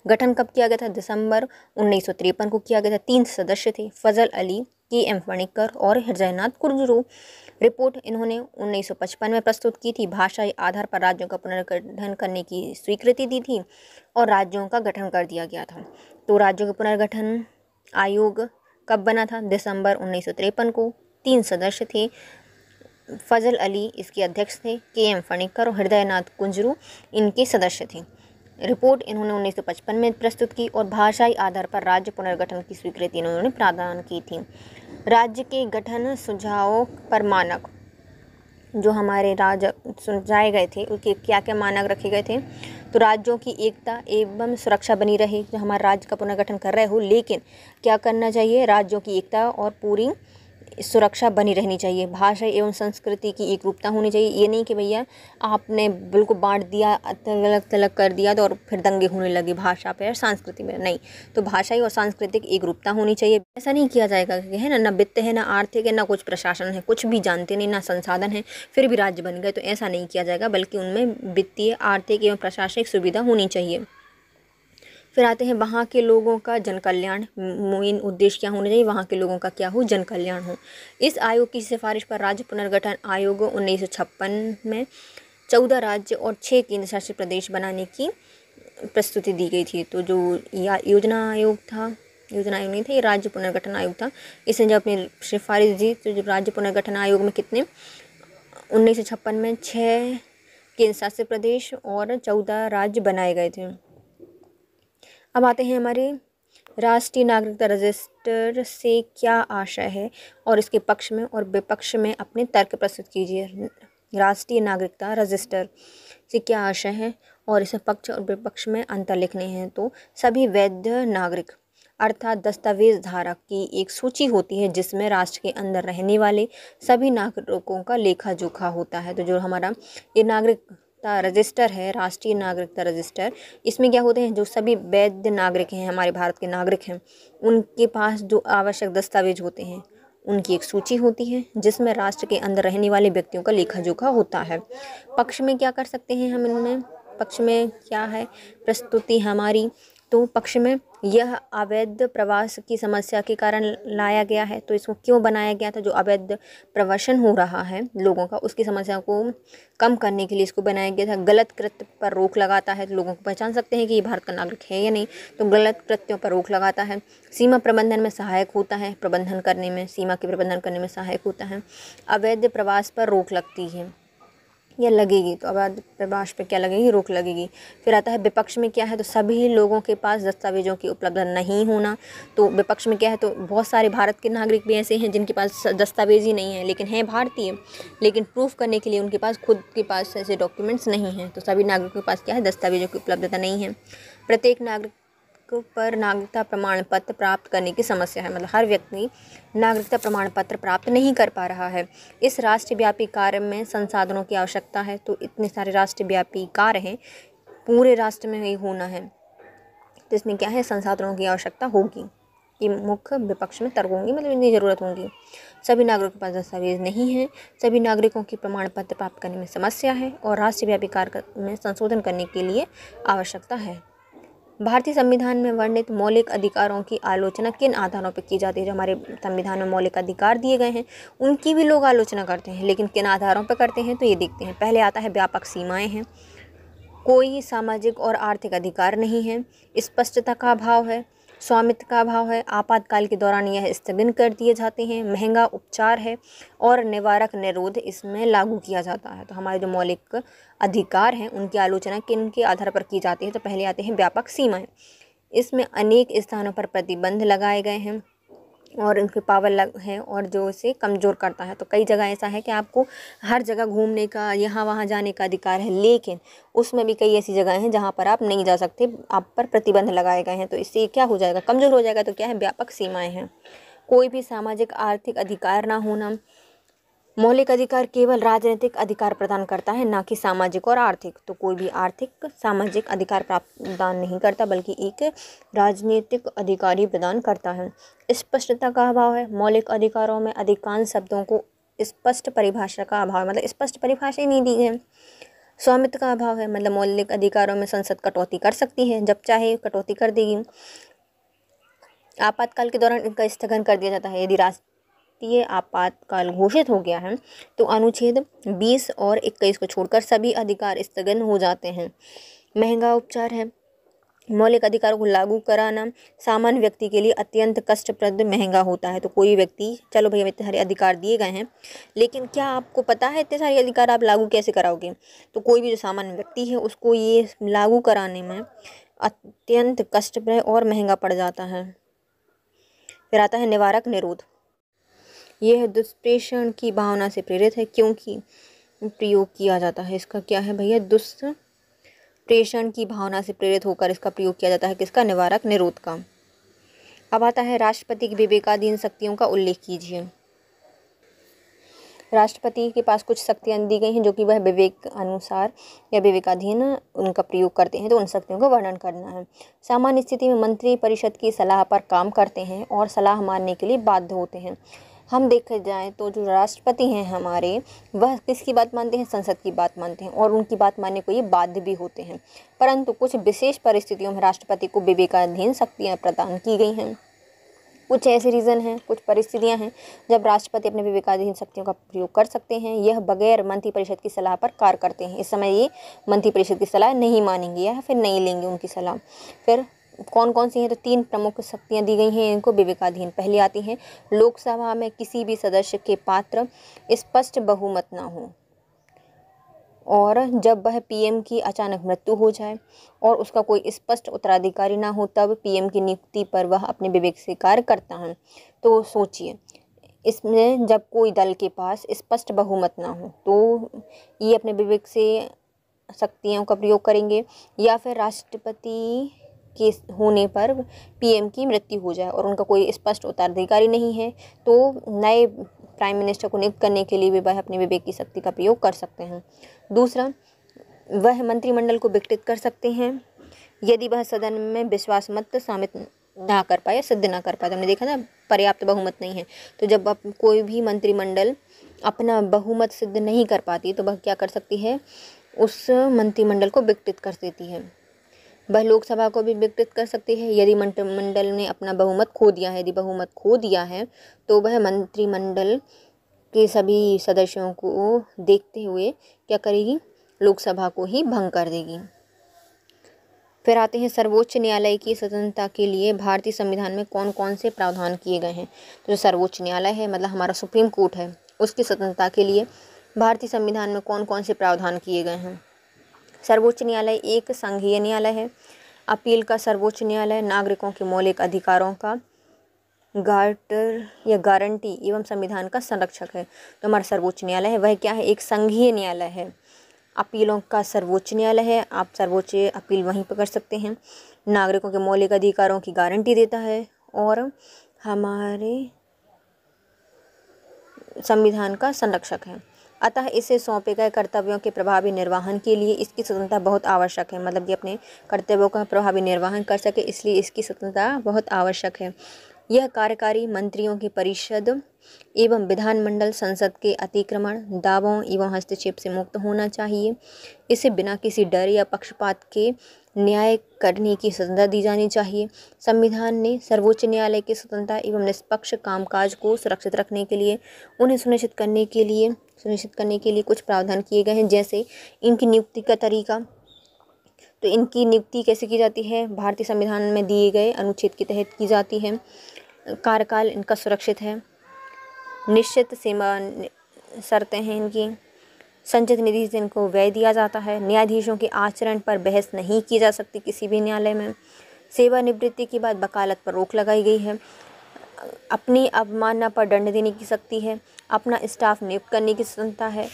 गठन कब किया गया था, दिसंबर 1953 को किया गया था। 3 सदस्य थे, फजल अली, के.एम. फणिक्कर और हृदयनाथ कुंजरू। रिपोर्ट इन्होंने 1955 में प्रस्तुत की थी। भाषाई आधार पर राज्यों का पुनर्गठन करने की स्वीकृति दी थी और राज्यों का गठन कर दिया गया था। तो राज्यों का पुनर्गठन आयोग कब बना था, दिसंबर 1953 को। 3 सदस्य थे, फजल अली इसके अध्यक्ष थे, के.एम. फणिक्कर और हृदयनाथ कुंजरू इनके सदस्य थे। रिपोर्ट इन्होंने 1955 में प्रस्तुत की और भाषाई आधार पर राज्य पुनर्गठन की स्वीकृति इन्होंने प्रदान की थी। राज्य के गठन सुझावों पर मानक, जो हमारे राज्य सुझाए गए थे उसके क्या क्या मानक रखे गए थे। तो राज्यों की एकता एवं सुरक्षा बनी रहे। जो हमारे राज्य का पुनर्गठन कर रहे हो, लेकिन क्या करना चाहिए, राज्यों की एकता और पूरी सुरक्षा बनी रहनी चाहिए। भाषा एवं संस्कृति की एक रूपता होनी चाहिए। ये नहीं कि भैया आपने बिल्कुल बांट दिया, अलग थलग कर दिया तो और फिर दंगे होने लगे भाषा पे और संस्कृति में, नहीं। तो भाषाई और सांस्कृतिक एक रूपता होनी चाहिए। ऐसा नहीं किया जाएगा कि है ना वित्त है, ना आर्थिक है, ना कुछ प्रशासन है, कुछ भी जानते नहीं, ना संसाधन है, फिर भी राज्य बन गए, तो ऐसा नहीं किया जाएगा, बल्कि उनमें वित्तीय, आर्थिक एवं प्रशासनिक सुविधा होनी चाहिए। फिर आते हैं वहाँ के लोगों का जन कल्याण। मेन उद्देश्य क्या होना चाहिए, वहाँ के लोगों का क्या हो, जन कल्याण हो। इस आयोग की सिफारिश पर राज्य पुनर्गठन आयोग 1956 में 14 राज्य और 6 केंद्र शासित प्रदेश बनाने की प्रस्तुति दी गई थी। तो जो योजना आयोग था, योजना आयोग नहीं था, ये राज्य पुनर्गठन आयोग था। इसने जब अपनी सिफारिश दी तो जब राज्य पुनर्गठन आयोग में कितने 1956 में 6 केंद्र शासित प्रदेश और 14 राज्य बनाए गए थे। अब आते हैं हमारे राष्ट्रीय नागरिकता रजिस्टर से क्या आशय है और इसके पक्ष में और विपक्ष में अपने तर्क प्रस्तुत कीजिए। राष्ट्रीय नागरिकता रजिस्टर से क्या आशय है और इसे पक्ष और विपक्ष में अंतर लिखने हैं। तो सभी वैध नागरिक अर्थात दस्तावेज धारक की एक सूची होती है जिसमें राष्ट्र के अंदर रहने वाले सभी नागरिकों का लेखा जोखा होता है। तो जो हमारा ये नागरिकता रजिस्टर है, राष्ट्रीय नागरिकता रजिस्टर, इसमें क्या होते हैं, जो सभी वैध नागरिक हैं, हमारे भारत के नागरिक हैं, उनके पास जो आवश्यक दस्तावेज होते हैं उनकी एक सूची होती है जिसमें राष्ट्र के अंदर रहने वाले व्यक्तियों का लेखा जोखा होता है। पक्ष में क्या कर सकते हैं हम इनमें, पक्ष में क्या है प्रस्तुति हमारी, तो पक्ष में यह अवैध प्रवास की समस्या के कारण लाया गया है। तो इसको क्यों बनाया गया था? जो अवैध प्रवासन हो रहा है लोगों का, उसकी समस्या को कम करने के लिए इसको बनाया गया था। गलत कृत्य पर रोक लगाता है, तो लोगों को पहचान सकते हैं कि ये भारत का नागरिक है या नहीं। तो गलत कृत्यों पर रोक लगाता है। सीमा प्रबंधन में सहायक होता है, प्रबंधन करने में, सीमा के प्रबंधन करने में सहायक होता है। अवैध प्रवास पर रोक लगती है या लगेगी, तो अवैध प्रवास पे क्या लगेगी? रोक लगेगी। फिर आता है विपक्ष में क्या है? तो सभी लोगों के पास दस्तावेजों की उपलब्धता नहीं होना। तो विपक्ष में क्या है? तो बहुत सारे भारत के नागरिक भी ऐसे हैं जिनके पास दस्तावेज ही नहीं है, लेकिन हैं भारतीय, लेकिन प्रूफ करने के लिए उनके पास खुद के पास ऐसे डॉक्यूमेंट्स नहीं हैं। तो सभी नागरिकों के पास क्या है? दस्तावेजों की उपलब्धता नहीं है। प्रत्येक नागरिक पर नागरिकता प्रमाण पत्र प्राप्त करने की समस्या है, मतलब हर व्यक्ति नागरिकता प्रमाण पत्र प्राप्त नहीं कर पा रहा है। इस राष्ट्रव्यापी कार्य में संसाधनों की आवश्यकता है। तो इतने सारे राष्ट्रव्यापी कार्य हैं, पूरे राष्ट्र में ही होना है, तो इसमें क्या है? संसाधनों की आवश्यकता होगी। ये मुख्य विपक्ष में तर्क होंगी, मतलब इतनी ज़रूरत होगी। सभी नागरिकों के पास दस्तावेज नहीं है, सभी नागरिकों की प्रमाण पत्र प्राप्त करने में समस्या है, और राष्ट्रव्यापी कार्य में संशोधन करने के लिए आवश्यकता है। भारतीय संविधान में वर्णित मौलिक अधिकारों की आलोचना किन आधारों पर की जाती है? जो हमारे संविधान में मौलिक अधिकार दिए गए हैं उनकी भी लोग आलोचना करते हैं, लेकिन किन आधारों पर करते हैं? तो ये देखते हैं। पहले आता है व्यापक सीमाएं हैं, कोई सामाजिक और आर्थिक अधिकार नहीं है, स्पष्टता का अभाव है, स्वामित्व का अभाव है, आपातकाल के दौरान यह स्थगन कर दिए जाते हैं, महंगा उपचार है, और निवारक निरोध इसमें लागू किया जाता है। तो हमारे जो मौलिक अधिकार हैं उनकी आलोचना किन के आधार पर की जाती है? तो पहले आते हैं व्यापक सीमाएं। इसमें अनेक स्थानों पर प्रतिबंध लगाए गए हैं और उनके पावर है, और जो इसे कमज़ोर करता है। तो कई जगह ऐसा है कि आपको हर जगह घूमने का, यहाँ वहाँ जाने का अधिकार है, लेकिन उसमें भी कई ऐसी जगह हैं जहाँ पर आप नहीं जा सकते, आप पर प्रतिबंध लगाए गए हैं। तो इससे क्या हो जाएगा? कमज़ोर हो जाएगा। तो क्या है? व्यापक सीमाएं हैं। कोई भी सामाजिक आर्थिक अधिकार ना होना। मौलिक अधिकार केवल राजनीतिक अधिकार प्रदान करता है, ना कि सामाजिक और आर्थिक। तो कोई भी आर्थिक सामाजिक अधिकार प्रदान नहीं करता, बल्कि एक राजनीतिक अधिकार ही प्रदान करता है। स्पष्टता का अभाव है। मौलिक अधिकारों में अधिकांश शब्दों को स्पष्ट परिभाषा का अभाव, मतलब स्पष्ट परिभाषा ही नहीं दी है। स्वामित्व का अभाव है, मतलब मौलिक अधिकारों में संसद कटौती कर सकती है, जब चाहे कटौती कर देगी। आपातकाल के दौरान इनका स्थगन कर दिया जाता है। यदि राष्ट्रीय आपातकाल घोषित हो गया है तो अनुच्छेद 20 और 21 को छोड़कर सभी अधिकार स्थगन हो जाते हैं। महंगा उपचार है। मौलिक अधिकारों को लागू कराना सामान्य व्यक्ति के लिए अत्यंत कष्टप्रद महंगा होता है। तो कोई व्यक्ति, चलो भैया इतने सारे अधिकार दिए गए हैं, लेकिन क्या आपको पता है इतने सारे अधिकार आप लागू कैसे कराओगे? तो कोई भी जो सामान्य व्यक्ति है उसको ये लागू कराने में अत्यंत कष्टप्रद और महंगा पड़ जाता है। फिर आता है निवारक निरोध। यह दुष्प्रेषण की भावना से प्रेरित है, क्योंकि प्रयोग किया जाता है। इसका क्या है भैया? दुष्प्रेषण की भावना से प्रेरित होकर इसका प्रयोग किया जाता है। किसका? निवारक निरोध का। अब आता है राष्ट्रपति की विवेकाधीन शक्तियों का उल्लेख कीजिए। राष्ट्रपति के पास कुछ शक्तियाँ दी गई हैं जो कि वह विवेक अनुसार या विवेकाधीन उनका प्रयोग करते हैं। तो उन शक्तियों का वर्णन करना है। सामान्य स्थिति में मंत्री परिषद की सलाह पर काम करते हैं और सलाह मानने के लिए बाध्य होते हैं। हम देखा जाए तो जो राष्ट्रपति हैं हमारे, वह किसकी बात मानते हैं? संसद की बात मानते हैं, और उनकी बात मानने को ये बाध्य भी होते हैं। परंतु कुछ विशेष परिस्थितियों में राष्ट्रपति को विवेकाधीन शक्तियाँ प्रदान की गई हैं। कुछ ऐसे रीज़न हैं, कुछ परिस्थितियां हैं जब राष्ट्रपति अपने विवेकाधीन शक्तियों का प्रयोग कर सकते हैं। यह बगैर मंत्रिपरिषद की सलाह पर कार्य करते हैं। इस समय ये मंत्रिपरिषद की सलाह नहीं मानेंगे या फिर नहीं लेंगे उनकी सलाह। फिर कौन कौन सी हैं? तो 3 प्रमुख शक्तियां दी गई हैं इनको विवेकाधीन। पहली आती हैं लोकसभा में किसी भी सदस्य के पात्र स्पष्ट बहुमत ना हो, और जब वह पीएम की अचानक मृत्यु हो जाए और उसका कोई स्पष्ट उत्तराधिकारी ना हो, तब पीएम की नियुक्ति पर वह अपने विवेक से कार्य करता है। तो सोचिए, इसमें जब कोई दल के पास स्पष्ट बहुमत ना हो तो ये अपने विवेक से शक्तियों का प्रयोग करेंगे, या फिर राष्ट्रपति के होने पर पीएम की मृत्यु हो जाए और उनका कोई स्पष्ट उत्तराधिकारी नहीं है, तो नए प्राइम मिनिस्टर को नियुक्त करने के लिए भी वह अपने विवेक की शक्ति का प्रयोग कर सकते हैं। दूसरा, वह मंत्रिमंडल को विघटित कर सकते हैं यदि वह सदन में विश्वास मत शामिल ना कर पाए, सिद्ध ना कर पाए। तो हमने देखा ना, पर्याप्त बहुमत नहीं है, तो जब अब कोई भी मंत्रिमंडल अपना बहुमत सिद्ध नहीं कर पाती तो वह क्या कर सकती है? उस मंत्रिमंडल को विघटित कर देती है। वह लोकसभा को भी विघटित कर सकती है। यदि मंत्रिमंडल ने अपना बहुमत खो दिया है, यदि बहुमत खो दिया है तो वह मंत्रिमंडल के सभी सदस्यों को देखते हुए क्या करेगी, लोकसभा को ही भंग कर देगी। फिर आते हैं सर्वोच्च न्यायालय की स्वतंत्रता के लिए भारतीय संविधान में कौन कौन से प्रावधान किए गए हैं। तो जो सर्वोच्च न्यायालय है, मतलब हमारा सुप्रीम कोर्ट है, उसकी स्वतंत्रता के लिए भारतीय संविधान में कौन कौन से प्रावधान किए गए हैं। सर्वोच्च न्यायालय एक संघीय न्यायालय है, अपील का सर्वोच्च न्यायालय, नागरिकों के मौलिक अधिकारों का गार्टर या गारंटी एवं संविधान का संरक्षक है। तो हमारा सर्वोच्च न्यायालय है वह क्या है, एक संघीय न्यायालय है, अपीलों का सर्वोच्च न्यायालय है, आप सर्वोच्च अपील वहीं पर कर सकते हैं, नागरिकों के मौलिक अधिकारों की गारंटी देता है और हमारे संविधान का संरक्षक है। अतः इसे सौंपे गए कर्तव्यों के प्रभावी निर्वहन के लिए इसकी स्वतंत्रता बहुत आवश्यक है, मतलब कि अपने कर्तव्यों का प्रभावी निर्वहन कर सके, इसलिए इसकी स्वतंत्रता बहुत आवश्यक है। यह कार्यकारी मंत्रियों की परिषद एवं विधानमंडल संसद के अतिक्रमण, दावों एवं हस्तक्षेप से मुक्त होना चाहिए। इसे बिना किसी डर या पक्षपात के न्याय करने की स्वतंत्रता दी जानी चाहिए। संविधान ने सर्वोच्च न्यायालय की स्वतंत्रता एवं निष्पक्ष कामकाज को सुरक्षित रखने के लिए, उन्हें सुनिश्चित करने के लिए कुछ प्रावधान किए गए हैं, जैसे इनकी नियुक्ति का तरीका। तो इनकी नियुक्ति कैसे की जाती है, भारतीय संविधान में दिए गए अनुच्छेद के तहत की जाती है। कार्यकाल इनका सुरक्षित है, निश्चित सीमा शर्तें हैं इनकी, संचित निधि से इनको व्यय दिया जाता है, न्यायाधीशों के आचरण पर बहस नहीं की जा सकती किसी भी न्यायालय में, सेवानिवृत्ति के बाद वकालत पर रोक लगाई गई है, अपनी अवमानना पर दंड देने की शक्ति है, अपना स्टाफ नियुक्त करने की स्वतंत्रता है,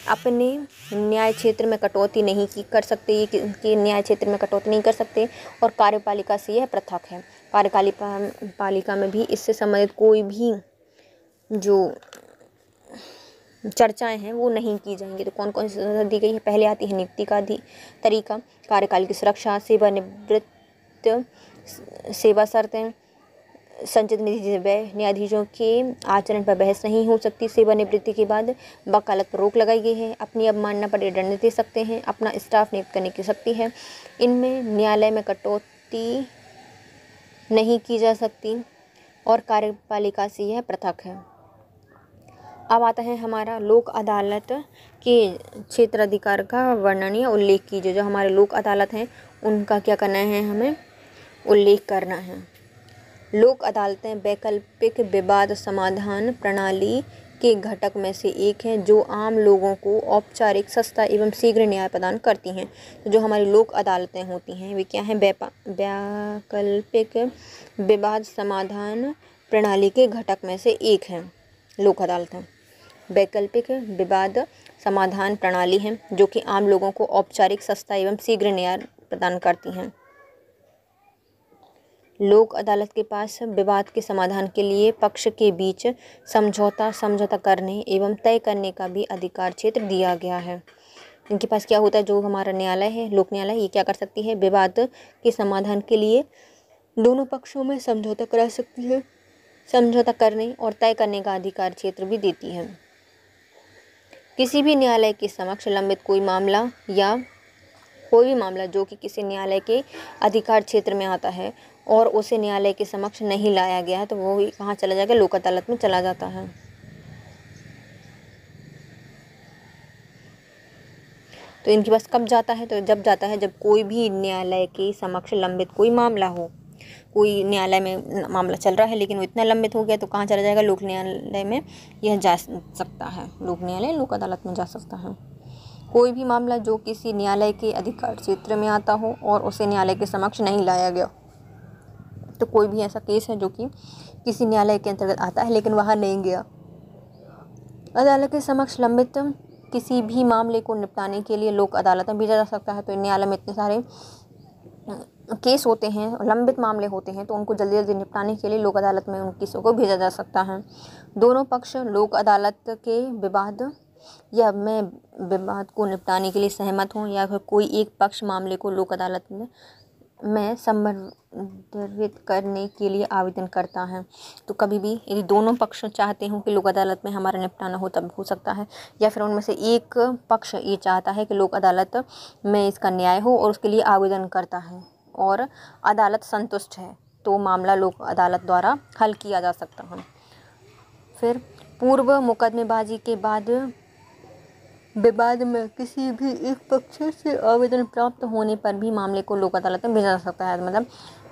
अपने न्याय क्षेत्र में कटौती नहीं कर सकते, कि न्याय क्षेत्र में कटौती नहीं कर सकते, और कार्यपालिका से यह पृथक है। कार्यपालिका में भी इससे संबंधित कोई भी जो चर्चाएं हैं वो नहीं की जाएंगी। तो कौन कौन सी स्वतंत्रता दी गई है, पहले आती है नियुक्ति का तरीका, कार्यकाल की सुरक्षा, सेवानिवृत्त, सेवा शर्तें, संचित निधि से व्यय, न्यायाधीशों के आचरण पर बहस नहीं हो सकती, सेवानिवृत्ति के बाद वकालत पर रोक लगाई गई है, अपनी अवमानना पर दंड दे सकते हैं, अपना स्टाफ नियुक्त करने की शक्ति है, इनमें न्यायालय में कटौती नहीं की जा सकती और कार्यपालिका से यह पृथक है। अब आता है हमारा लोक अदालत के क्षेत्राधिकार का वर्णन या उल्लेख कीजिए। जो हमारे लोक अदालत हैं उनका क्या करना है, हमें उल्लेख करना है। लोक अदालतें वैकल्पिक विवाद समाधान प्रणाली के घटक में से एक है, जो आम लोगों को औपचारिक, सस्ता एवं शीघ्र न्याय प्रदान करती हैं। तो जो हमारी लोक अदालतें होती हैं वे क्या हैं, वैकल्पिक विवाद समाधान प्रणाली के घटक में से एक है। लोक अदालतें वैकल्पिक विवाद समाधान प्रणाली हैं जो कि आम लोगों को औपचारिक, सस्ता एवं शीघ्र न्याय प्रदान करती हैं। लोक अदालत के पास विवाद के समाधान के लिए पक्ष के बीच समझौता करने एवं तय करने का भी अधिकार क्षेत्र दिया गया है। इनके पास क्या होता है, जो हमारा न्यायालय है, लोक न्यायालय, ये क्या कर सकती है, विवाद के समाधान के लिए दोनों पक्षों में समझौता करा सकती है, समझौता करने और तय करने का अधिकार क्षेत्र भी देती है। किसी भी न्यायालय के समक्ष लंबित कोई मामला या कोई भी मामला जो कि किसी न्यायालय के अधिकार क्षेत्र में आता है और उसे न्यायालय के समक्ष नहीं लाया गया है, तो वो कहाँ चला जाएगा, लोक अदालत में चला जाता है। तो इनके पास कब जाता है, तो जब जाता है जब कोई भी न्यायालय के समक्ष लंबित कोई मामला हो। कोई न्यायालय में मामला चल रहा है लेकिन वो इतना लंबित हो गया तो कहाँ चला जाएगा, लोक न्यायालय में यह जा सकता है। लोक न्यायालय लोक अदालत में जा सकता है। कोई भी मामला जो किसी न्यायालय के अधिकार क्षेत्र में आता हो और उसे न्यायालय के समक्ष नहीं लाया गया, तो कोई भी ऐसा केस है जो कि किसी न्यायालय के अंतर्गत आता है लेकिन वहाँ नहीं गया, अदालत के समक्ष लंबित किसी भी मामले को निपटाने के लिए लोक अदालत में भेजा जा सकता है। तो न्यायालय में इतने सारे केस होते हैं, लंबित मामले होते हैं, तो उनको जल्दी जल्दी निपटाने के लिए लोक अदालत में उन केसों को भेजा जा सकता है। दोनों पक्ष लोक अदालत के विवाद को निपटाने के लिए सहमत हों या फिर कोई एक पक्ष मामले को लोक अदालत में संदर्भित करने के लिए आवेदन करता है। तो कभी भी यदि दोनों पक्ष चाहते हो कि लोक अदालत में हमारा निपटाना हो तब हो सकता है, या फिर उनमें से एक पक्ष ये चाहता है कि लोक अदालत में इसका न्याय हो और उसके लिए आवेदन करता है और अदालत संतुष्ट है तो मामला लोक अदालत द्वारा हल किया जा सकता है। फिर पूर्व मुकदमेबाजी के बाद विवाद में किसी भी एक पक्ष से आवेदन प्राप्त होने पर भी मामले को लोक अदालत में भेजा जा सकता है। मतलब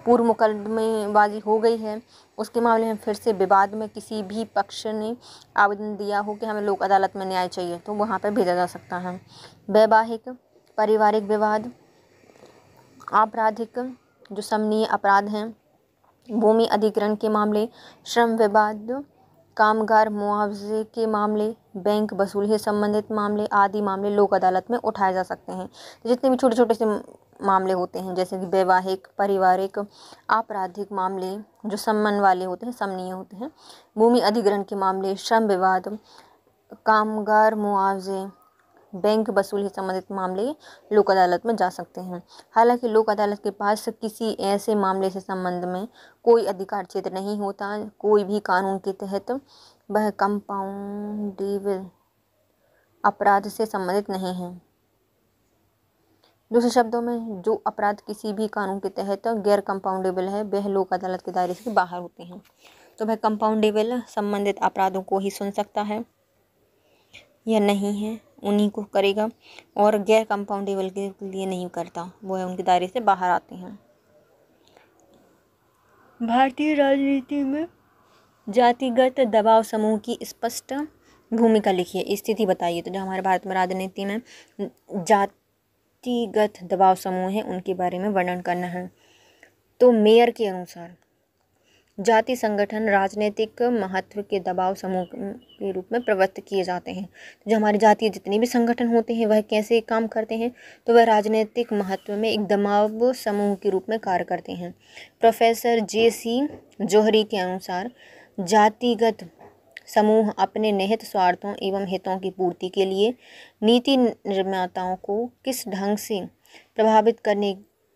पूर्व मुकदमेबाजी हो गई है, उसके मामले में फिर से विवाद में किसी भी पक्ष ने आवेदन दिया हो कि हमें लोक अदालत में न्याय चाहिए तो वहाँ पर भेजा जा सकता है। वैवाहिक पारिवारिक विवाद, आपराधिक जो समनीय अपराध हैं, भूमि अधिग्रहण के मामले, श्रम विवाद, कामगार मुआवजे के मामले, बैंक वसूली से संबंधित मामले आदि मामले लोक अदालत में उठाए जा सकते हैं। तो जितने भी छोटे छोटे से मामले होते हैं जैसे कि वैवाहिक, पारिवारिक, आपराधिक मामले जो सम्मान वाले होते हैं, समनीय होते हैं, भूमि अधिग्रहण के मामले, श्रम विवाद, कामगार मुआवजे, बैंक वसूली से संबंधित मामले लोक अदालत में जा सकते हैं। हालांकि लोक अदालत के पास किसी ऐसे मामले से संबंध में कोई अधिकार क्षेत्र नहीं होता, कोई भी कानून के तहत वह कंपाउंडेबल अपराध से संबंधित नहीं है। दूसरे शब्दों में जो अपराध किसी भी कानून के तहत गैर कंपाउंडेबल है वह लोक अदालत के दायरे से बाहर होते हैं। तो वह कंपाउंडेबल संबंधित अपराधों को ही सुन सकता है या नहीं है उन्हीं को करेगा, और गैर कंपाउंडेबल के लिए नहीं करता, वो है उनके दायरे से बाहर आते हैं। भारतीय राजनीति में जातिगत दबाव समूह की स्पष्ट भूमिका लिखिए, स्थिति बताइए। तो जो हमारे भारत में राजनीति में जातिगत दबाव समूह है उनके बारे में वर्णन करना है। तो मेयर के अनुसार जाति संगठन राजनीतिक महत्व के दबाव समूह के रूप में प्रवृत्त किए जाते हैं। जो हमारी जातीय जितने भी संगठन होते हैं वह कैसे काम करते हैं, तो वह राजनीतिक महत्व में एक दबाव समूह के रूप में कार्य करते हैं। Professor J.C. जोहरी के अनुसार जातिगत समूह अपने निहित स्वार्थों एवं हितों की पूर्ति के लिए नीति निर्माताओं को किस ढंग से प्रभावित करने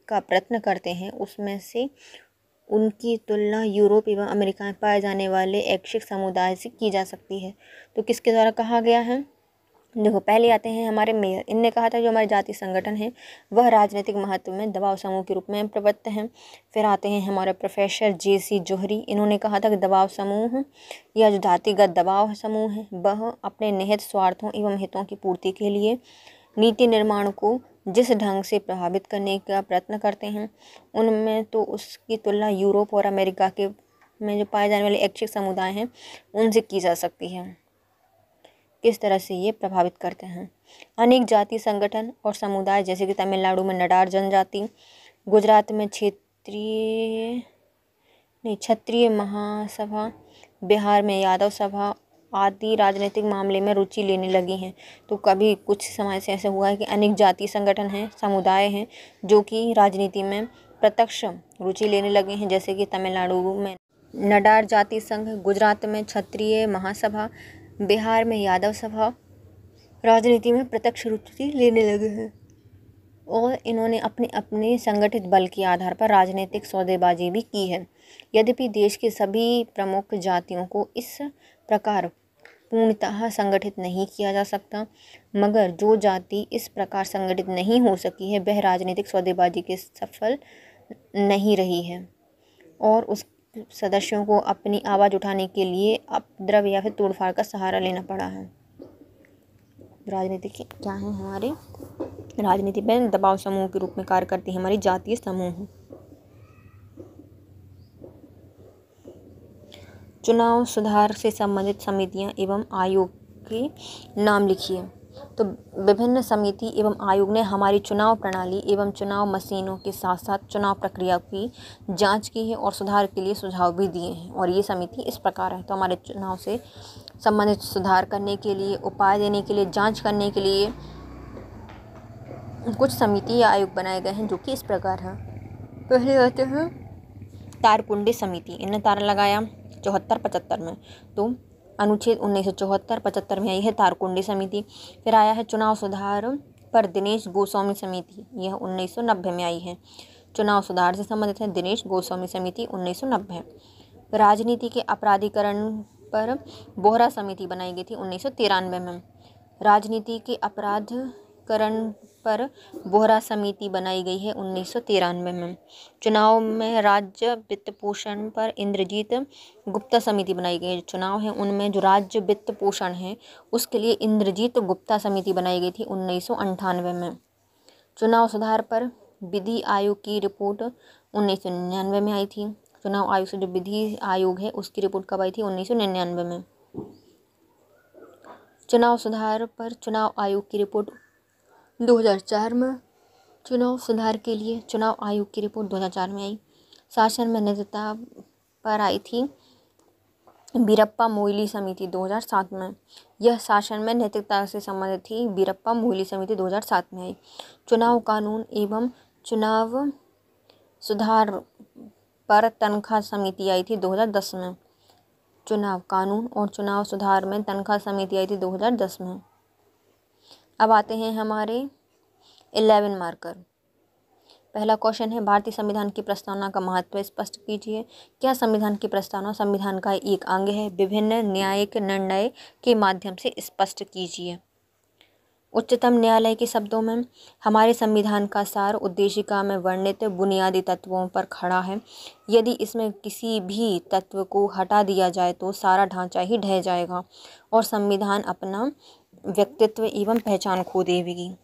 का प्रयत्न करते हैं, उसमें से उनकी तुलना यूरोप एवं अमेरिका में पाए जाने वाले ऐच्छिक समुदाय से की जा सकती है। तो किसके द्वारा कहा गया है? देखो, पहले आते हैं हमारे मेयर। इनने कहा था जो हमारे जातीय संगठन है वह राजनीतिक महत्व में दबाव समूह के रूप में प्रवृत्त हैं। फिर आते हैं हमारे प्रोफेसर J.C. जोहरी। इन्होंने कहा था कि दबाव समूह या जो जातिगत दबाव समूह है वह अपने निहित स्वार्थों एवं हितों की पूर्ति के लिए नीति निर्माण को जिस ढंग से प्रभावित करने का प्रयत्न करते हैं उनमें तो उसकी तुलना यूरोप और अमेरिका के में जो पाए जाने वाले ऐच्छिक समुदाय हैं उनसे की जा सकती है। किस तरह से ये प्रभावित करते हैं? अनेक जाति संगठन और समुदाय जैसे कि तमिलनाडु में नडार जनजाति, गुजरात में क्षत्रिय महासभा, बिहार में यादव सभा आदि राजनीतिक मामले में रुचि लेने लगी हैं। तो कभी कुछ समय से ऐसा हुआ है कि अनेक जातीय संगठन हैं, समुदाय हैं जो कि राजनीति में प्रत्यक्ष रुचि लेने लगे हैं, जैसे कि तमिलनाडु में नडार जाति संघ, गुजरात में क्षत्रिय महासभा, बिहार में यादव सभा राजनीति में प्रत्यक्ष रुचि लेने लगे हैं और इन्होंने अपने अपने संगठित बल के आधार पर राजनीतिक सौदेबाजी भी की है। यद्यपि देश के सभी प्रमुख जातियों को इस प्रकार पूर्णतः संगठित नहीं किया जा सकता, मगर जो जाति इस प्रकार संगठित नहीं हो सकी है वह राजनीतिक सौदेबाजी के सफल नहीं रही है और उस सदस्यों को अपनी आवाज़ उठाने के लिए उपद्रव या फिर तोड़फाड़ का सहारा लेना पड़ा है। राजनीति के क्या है? हमारे राजनीति में दबाव समूह के रूप में कार्य करती है हमारी जातीय समूह। चुनाव सुधार से संबंधित समितियां एवं आयोग के नाम लिखिए। तो विभिन्न समिति एवं आयोग ने हमारी चुनाव प्रणाली एवं चुनाव मशीनों के साथ साथ चुनाव प्रक्रिया की जांच की है और सुधार के लिए सुझाव भी दिए हैं और ये समिति इस प्रकार है। तो हमारे चुनाव से संबंधित सुधार करने के लिए, उपाय देने के लिए, जांच करने के लिए कुछ समिति या आयोग बनाए गए हैं जो कि इस प्रकार है। पहले आते हैं तारकुंडे समिति। इन्होंने तारा लगाया 74-75 में, तो अनुच्छेद 1974-75 में आई है तारकुंडे समिति। फिर आया है चुनाव सुधार पर दिनेश गोस्वामी समिति, यह 1990 में आई है। चुनाव सुधार से संबंधित है दिनेश गोस्वामी समिति 1990। राजनीति के अपराधीकरण पर बोहरा समिति बनाई गई थी 1993 में। राजनीति के अपराध संस्करण पर बोहरा समिति बनाई गई है 1993 में। चुनाव में राज्य वित्त पोषण पर इंद्रजीत गुप्ता समिति बनाई गई है। चुनाव है उनमें जो राज्य वित्त पोषण है उसके लिए इंद्रजीत गुप्ता समिति बनाई गई थी 1998 में। चुनाव सुधार पर विधि आयोग की रिपोर्ट 1999 में आई थी। चुनाव आयोग से जो विधि आयोग है उसकी रिपोर्ट कब आई थी? 1999 में। चुनाव सुधार पर चुनाव आयोग की रिपोर्ट 2004 में। चुनाव सुधार के लिए चुनाव आयोग की रिपोर्ट 2004 में आई। शासन में नेतृत्व पर आई थी वीरप्पा मोइली समिति 2007 में। यह शासन में नेतृत्व से संबंधित थी। वीरप्पा मोइली समिति 2007 में आई। चुनाव कानून एवं चुनाव सुधार पर तनख्वाह समिति आई थी 2010 में। चुनाव कानून और चुनाव सुधार में तनख्वाह समिति आई थी 2010 में। अब आते हैं हमारे 11 मार्कर। पहला क्वेश्चन है भारतीय संविधान की प्रस्तावना का महत्व स्पष्ट कीजिए। क्या संविधान की प्रस्तावना संविधान का एक अंग है? विभिन्न न्यायिक निर्णय के माध्यम से स्पष्ट कीजिए। उच्चतम न्यायालय के शब्दों में हमारे संविधान का सार उद्देशिका में वर्णित बुनियादी तत्वों पर खड़ा है। यदि इसमें किसी भी तत्व को हटा दिया जाए तो सारा ढांचा ही ढह जाएगा और संविधान अपना व्यक्तित्व एवं पहचान खो देगी।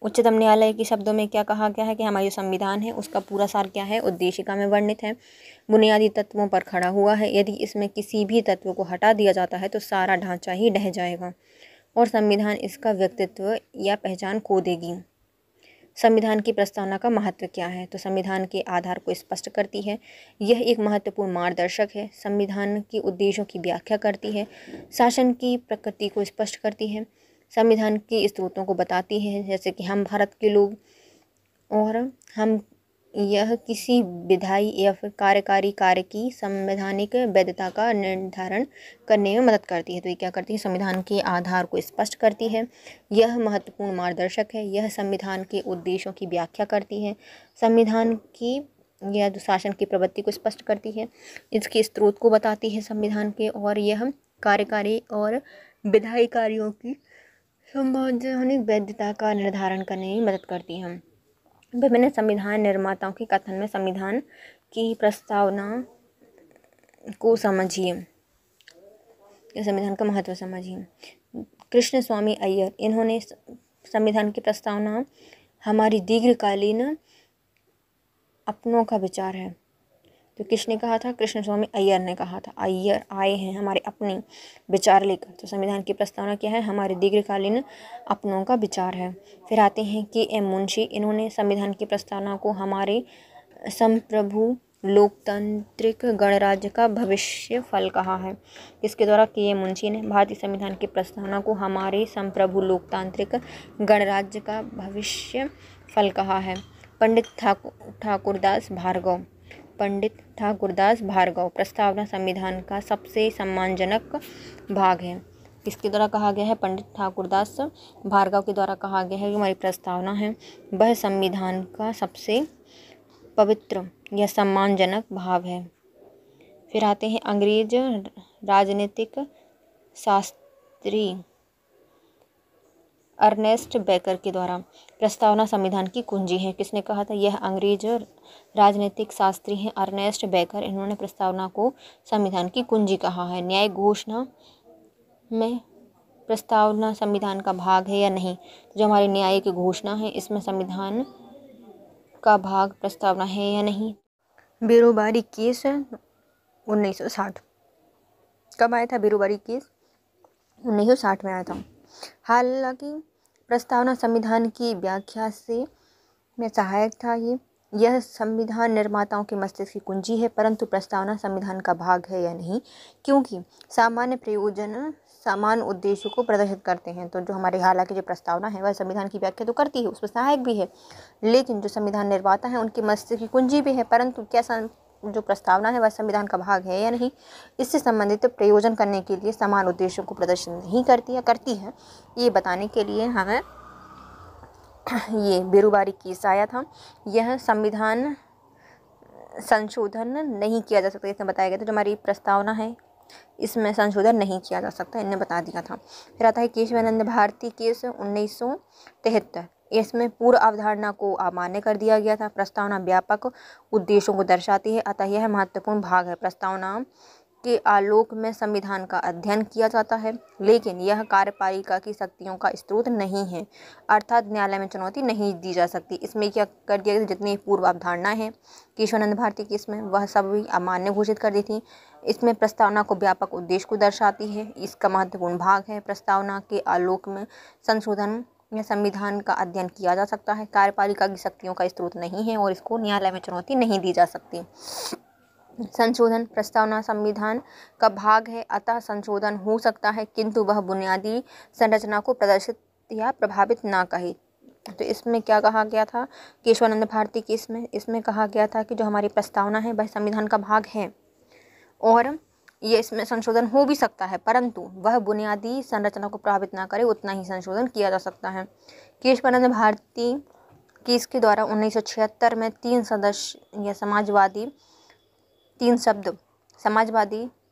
उच्चतम न्यायालय के शब्दों में क्या कहा गया है कि हमारा जो संविधान है उसका पूरा सार क्या है? उद्देशिका में वर्णित है, बुनियादी तत्वों पर खड़ा हुआ है। यदि इसमें किसी भी तत्व को हटा दिया जाता है तो सारा ढांचा ही ढह जाएगा और संविधान इसका व्यक्तित्व या पहचान खो देगी। संविधान की प्रस्तावना का महत्व क्या है? तो संविधान के आधार को स्पष्ट करती है। यह एक महत्वपूर्ण मार्गदर्शक है। संविधान के उद्देश्यों की व्याख्या करती है। शासन की प्रकृति को स्पष्ट करती है। संविधान के स्रोतों को बताती है, जैसे कि हम भारत के लोग और हम यह किसी विधायी या फिर कार्यकारी कार्य की संवैधानिक वैधता का निर्धारण करने में मदद करती है। तो ये क्या करती है? संविधान के आधार को स्पष्ट करती है। यह महत्वपूर्ण मार्गदर्शक है। यह संविधान के उद्देश्यों की व्याख्या करती है। संविधान की यह शासन की प्रवृत्ति को स्पष्ट करती है। इसके स्रोत को बताती है संविधान के, और यह कार्यकारी और विधायी कार्यों की संवैधानिक वैधता का निर्धारण करने में मदद करती है। विभिन्न संविधान निर्माताओं के कथन में संविधान की प्रस्तावना को समझिए। संविधान का महत्व समझिए। कृष्ण स्वामी अय्यर, इन्होंने संविधान की प्रस्तावना हमारी दीर्घकालीन अपनों का विचार है। तो किसने कहा था? कृष्ण स्वामी अय्यर ने कहा था। अय्यर आए हैं हमारे अपने विचार लेकर। तो संविधान की प्रस्तावना क्या है? हमारे दीर्घकालीन अपनों का विचार है। फिर आते हैं के.एम. मुंशी, इन्होंने संविधान की प्रस्तावना को हमारे संप्रभु लोकतांत्रिक गणराज्य का भविष्य फल कहा है। इसके द्वारा के.एम. मुंशी ने भारतीय संविधान की प्रस्तावना को हमारे संप्रभु लोकतांत्रिक गणराज्य का भविष्य फल कहा है। पंडित ठाकुरदास भार्गव, प्रस्तावना संविधान का सबसे सम्मानजनक भाग है। किसके द्वारा कहा गया है? पंडित ठाकुरदास भार्गव के द्वारा कहा गया है कि हमारी प्रस्तावना है वह संविधान का सबसे पवित्र या सम्मानजनक भाग है। फिर आते हैं अंग्रेज राजनीतिक शास्त्री अर्नेस्ट बेकर के द्वारा प्रस्तावना संविधान की कुंजी है। किसने कहा था? यह अंग्रेज राजनीतिक शास्त्री हैं अर्नेस्ट बेकर। इन्होंने प्रस्तावना को संविधान की कुंजी कहा है। न्यायिक घोषणा में प्रस्तावना संविधान का भाग है या नहीं? जो हमारी न्यायिक घोषणा है इसमें संविधान का भाग प्रस्तावना है या नहीं? बेरोबारी केस 1960 कब आया था? बेरोबारी केस 1960 में आया था। हालांकि प्रस्तावना संविधान की व्याख्या से में सहायक था। यह संविधान निर्माताओं के मस्तिष्क की कुंजी है, परंतु प्रस्तावना संविधान का भाग है या नहीं, क्योंकि सामान्य प्रयोजन समान उद्देश्य को प्रदर्शित करते हैं। तो जो हमारे हालांकि जो प्रस्तावना है वह संविधान की व्याख्या तो करती है, उसमें सहायक भी है, लेकिन जो संविधान निर्माता है उनके मस्तिष्क की कुंजी भी है। परंतु क्या जो प्रस्तावना है वह संविधान का भाग है या नहीं, इससे संबंधित प्रयोजन करने के लिए समान उद्देश्यों को प्रदर्शित नहीं करती है, करती है, ये बताने के लिए हमें ये बेरोबारी केस आया था। यह संविधान संशोधन नहीं किया जा सकता, इसमें बताया गया था। जो हमारी प्रस्तावना है इसमें संशोधन नहीं किया जा सकता, इन्हें बता दिया था। फिर आता है केशवानंद भारती केस 1973। इसमें पूर्व अवधारणा को अमान्य कर दिया गया था। प्रस्तावना व्यापक उद्देश्यों को दर्शाती है, अतः यह महत्वपूर्ण भाग है। प्रस्तावना के आलोक में संविधान का अध्ययन किया जाता है, लेकिन यह कार्यपालिका की शक्तियों का स्रोत नहीं है, अर्थात न्यायालय में चुनौती नहीं दी जा सकती। इसमें क्या कर दिया गया, जितनी पूर्व अवधारणा है केशवानंद भारती केस में, वह सभी अमान्य घोषित कर दी थी। इसमें प्रस्तावना को व्यापक उद्देश्य को दर्शाती है, इसका महत्वपूर्ण भाग है। प्रस्तावना के आलोक में संशोधन या संविधान का अध्ययन किया जा सकता है, कार्यपालिका की शक्तियों का स्रोत नहीं है और इसको न्यायालय में चुनौती नहीं दी जा सकती। संशोधन प्रस्तावना संविधान का भाग है, अतः संशोधन हो सकता है, किंतु वह बुनियादी संरचना को प्रदर्शित या प्रभावित ना करे। तो इसमें क्या कहा गया था केशवानंद भारती केस में, इसमें कहा गया था कि जो हमारी प्रस्तावना है वह संविधान का भाग है और ये इसमें संशोधन हो भी सकता है, परंतु वह बुनियादी संरचना को प्रभावित ना करे, उतना ही संशोधन किया जा सकता है। केशवानंद भारती केस के द्वारा 1976 में 3 सदस्य या समाजवादी,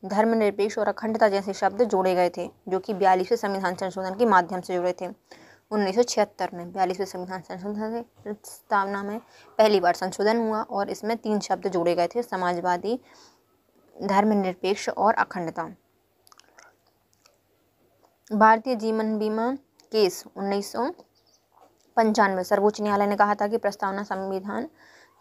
धर्मनिरपेक्ष और अखंडता जैसे शब्द जोड़े गए थे, जो कि 42वें संविधान संशोधन के माध्यम से जुड़े थे। 1976 में 42वें संविधान संशोधन से प्रस्तावना में पहली बार संशोधन हुआ और इसमें 3 शब्द जोड़े गए थे, समाजवादी, धर्मनिरपेक्ष और अखंडता। भारतीय जीवन बीमा केस 1995 सर्वोच्च न्यायालय ने कहा था कि प्रस्तावना संविधान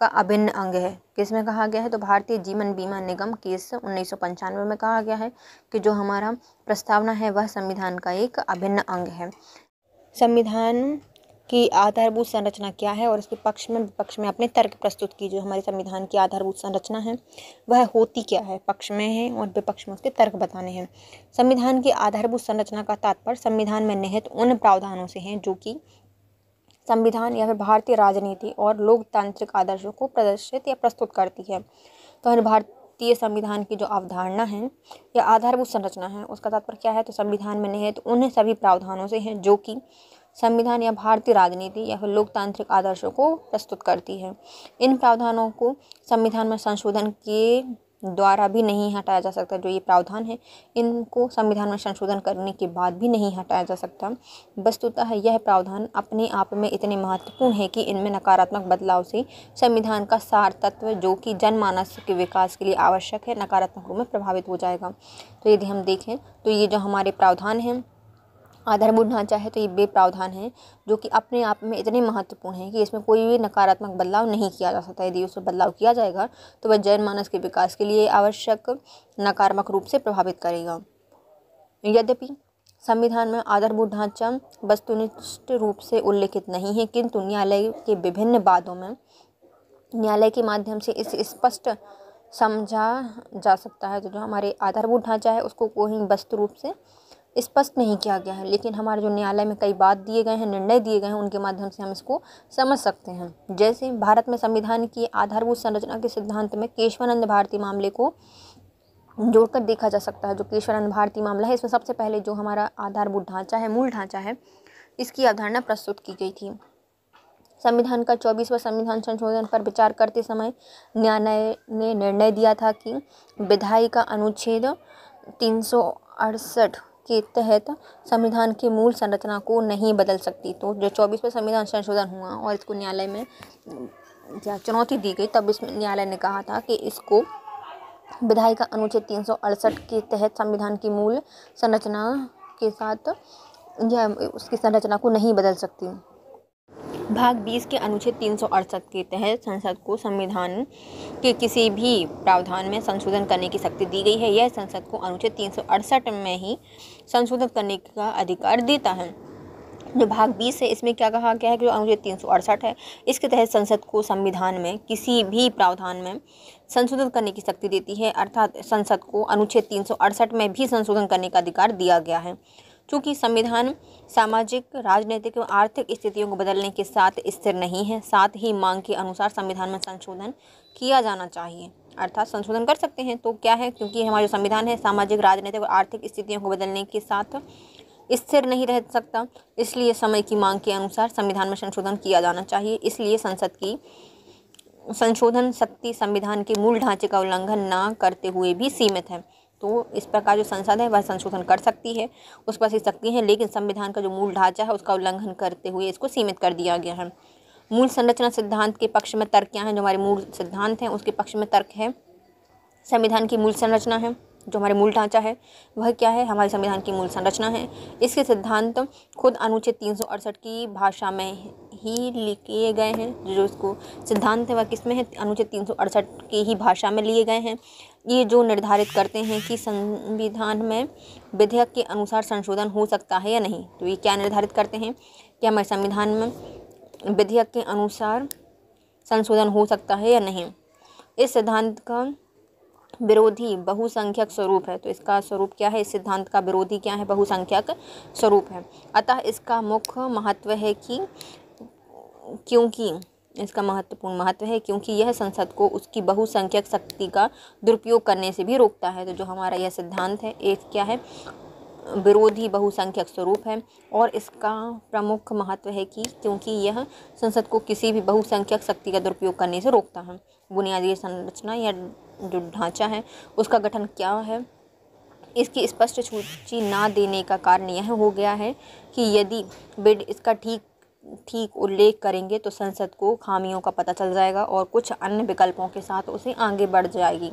का अभिन्न अंग है। किसमें कहा गया है, तो भारतीय जीवन बीमा निगम केस 1995 में कहा गया है कि जो हमारा प्रस्तावना है वह संविधान का एक अभिन्न अंग है। संविधान की आधारभूत संरचना क्या है और इसके पक्ष में विपक्ष में अपने तर्क प्रस्तुत की। जो हमारे संविधान की आधारभूत संरचना है वह होती क्या है, पक्ष में है और विपक्ष में उसके तर्क बताने हैं। संविधान की आधारभूत संरचना का तात्पर्य संविधान में निहित उन प्रावधानों से हैं जो कि संविधान या फिर भारतीय राजनीति और लोकतांत्रिक आदर्शों को प्रदर्शित या प्रस्तुत करती है। तो भारतीय संविधान की जो अवधारणा है या आधारभूत संरचना है उसका तात्पर्य क्या है, तो संविधान में निहित उन सभी प्रावधानों से हैं जो कि संविधान या भारतीय राजनीति या फिर लोकतांत्रिक आदर्शों को प्रस्तुत करती है। इन प्रावधानों को संविधान में संशोधन के द्वारा भी नहीं हटाया जा सकता। जो ये प्रावधान है इनको संविधान में संशोधन करने के बाद भी नहीं हटाया जा सकता। वस्तुतः यह प्रावधान अपने आप में इतने महत्वपूर्ण है कि इनमें नकारात्मक बदलाव से संविधान का सार तत्व जो कि जनमानस के विकास के लिए आवश्यक है नकारात्मक रूप में प्रभावित हो जाएगा। तो यदि हम देखें तो ये जो हमारे प्रावधान हैं आधारभूत ढांचा है, तो ये वे प्रावधान हैं जो कि अपने आप में इतने महत्वपूर्ण हैं कि इसमें कोई भी नकारात्मक बदलाव नहीं किया जा सकता। यदि उसमें बदलाव किया जाएगा तो वह जनमानस के विकास के लिए आवश्यक नकारात्मक रूप से प्रभावित करेगा। यद्यपि संविधान में आधारभूत ढांचा वस्तुनिष्ठ रूप से उल्लिखित नहीं है, किंतु न्यायालय के विभिन्न वादों में न्यायालय के माध्यम से इसे स्पष्ट समझा जा सकता है। तो जो हमारे आधारभूत ढांचा है उसको कोई वस्तु रूप से स्पष्ट नहीं किया गया है, लेकिन हमारे जो न्यायालय में कई बात दिए गए हैं, निर्णय दिए गए हैं, उनके माध्यम से हम इसको समझ सकते हैं। जैसे भारत में संविधान की आधारभूत संरचना के सिद्धांत में केशवानंद भारती मामले को जोड़कर देखा जा सकता है। जो केशवानंद भारती मामला है इसमें सबसे पहले जो हमारा आधारभूत ढांचा है, मूल ढांचा है, इसकी अवधारणा प्रस्तुत की गई थी। संविधान का 24वां संविधान संशोधन पर विचार करते समय न्यायालय ने निर्णय दिया था कि विधायी का अनुच्छेद 368 के तहत संविधान की मूल संरचना को नहीं बदल सकती। तो जो 24वां संविधान संशोधन हुआ और इसको न्यायालय में चुनौती दी गई, तब इसमें न्यायालय ने कहा था कि इसको विधायी का अनुच्छेद 368 के तहत संविधान की मूल संरचना के साथ या उसकी संरचना को नहीं बदल सकती। भाग 20 के अनुच्छेद 368 के तहत संसद को संविधान के किसी भी प्रावधान में संशोधन करने की शक्ति दी गई है। यह संसद को अनुच्छेद 368 में ही संशोधन करने का अधिकार देता है। जो भाग 20 है इसमें क्या कहा गया है कि जो अनुच्छेद 368 है इसके तहत संसद को संविधान में किसी भी प्रावधान में संशोधन करने की शक्ति देती है, अर्थात संसद को अनुच्छेद 368 में भी संशोधन करने का अधिकार दिया गया है। चूँकि संविधान सामाजिक, राजनीतिक व आर्थिक स्थितियों को बदलने के साथ स्थिर नहीं है, साथ ही मांग के अनुसार संविधान में संशोधन किया जाना चाहिए, अर्थात संशोधन कर सकते हैं। तो क्या है, क्योंकि हमारा जो संविधान है सामाजिक, राजनीतिक और आर्थिक स्थितियों को बदलने के साथ स्थिर नहीं रह सकता, इसलिए समय की मांग के अनुसार संविधान में संशोधन किया जाना चाहिए। इसलिए संसद की संशोधन शक्ति संविधान के मूल ढांचे का उल्लंघन न करते हुए भी सीमित है। तो इस प्रकार जो संसद है वह संशोधन कर सकती है, उस पर शक्ति है, लेकिन संविधान का जो मूल ढांचा है उसका उल्लंघन करते हुए इसको सीमित कर दिया गया है। मूल संरचना सिद्धांत के पक्ष में तर्क क्या है? जो हमारे मूल सिद्धांत हैं उसके पक्ष में तर्क है संविधान की मूल संरचना है, जो हमारे मूल ढांचा है वह क्या है? हमारे संविधान की मूल संरचना है। इसके सिद्धांत खुद अनुच्छेद 368 की भाषा में ही लिखे गए हैं। जो इसको सिद्धांत है वह किस में है? अनुच्छेद 368 की ही भाषा में लिए गए हैं। ये जो निर्धारित करते हैं कि संविधान में विधेयक के अनुसार संशोधन हो सकता है या नहीं। तो ये क्या निर्धारित करते हैं कि हमारे संविधान में विधेयक के अनुसार संशोधन हो सकता है या नहीं। इस सिद्धांत का विरोधी बहुसंख्यक स्वरूप है। तो इसका स्वरूप क्या है? इस सिद्धांत का विरोधी क्या है? बहुसंख्यक स्वरूप है। अतः इसका मुख्य महत्व है कि क्योंकि इसका महत्वपूर्ण महत्व है क्योंकि यह संसद को उसकी बहुसंख्यक शक्ति का दुरुपयोग करने से भी रोकता है। तो जो हमारा यह सिद्धांत है एक क्या है? विरोधी बहुसंख्यक स्वरूप है। और इसका प्रमुख महत्व है कि क्योंकि यह संसद को किसी भी बहुसंख्यक शक्ति का दुरुपयोग करने से रोकता है। बुनियादी संरचना या जो ढांचा है उसका गठन क्या है? इसकी स्पष्ट सूची ना देने का कारण यह हो गया है कि यदि बिड इसका ठीक उल्लेख करेंगे तो संसद को खामियों का पता चल जाएगा और कुछ अन्य विकल्पों के साथ उसे आगे बढ़ जाएगी।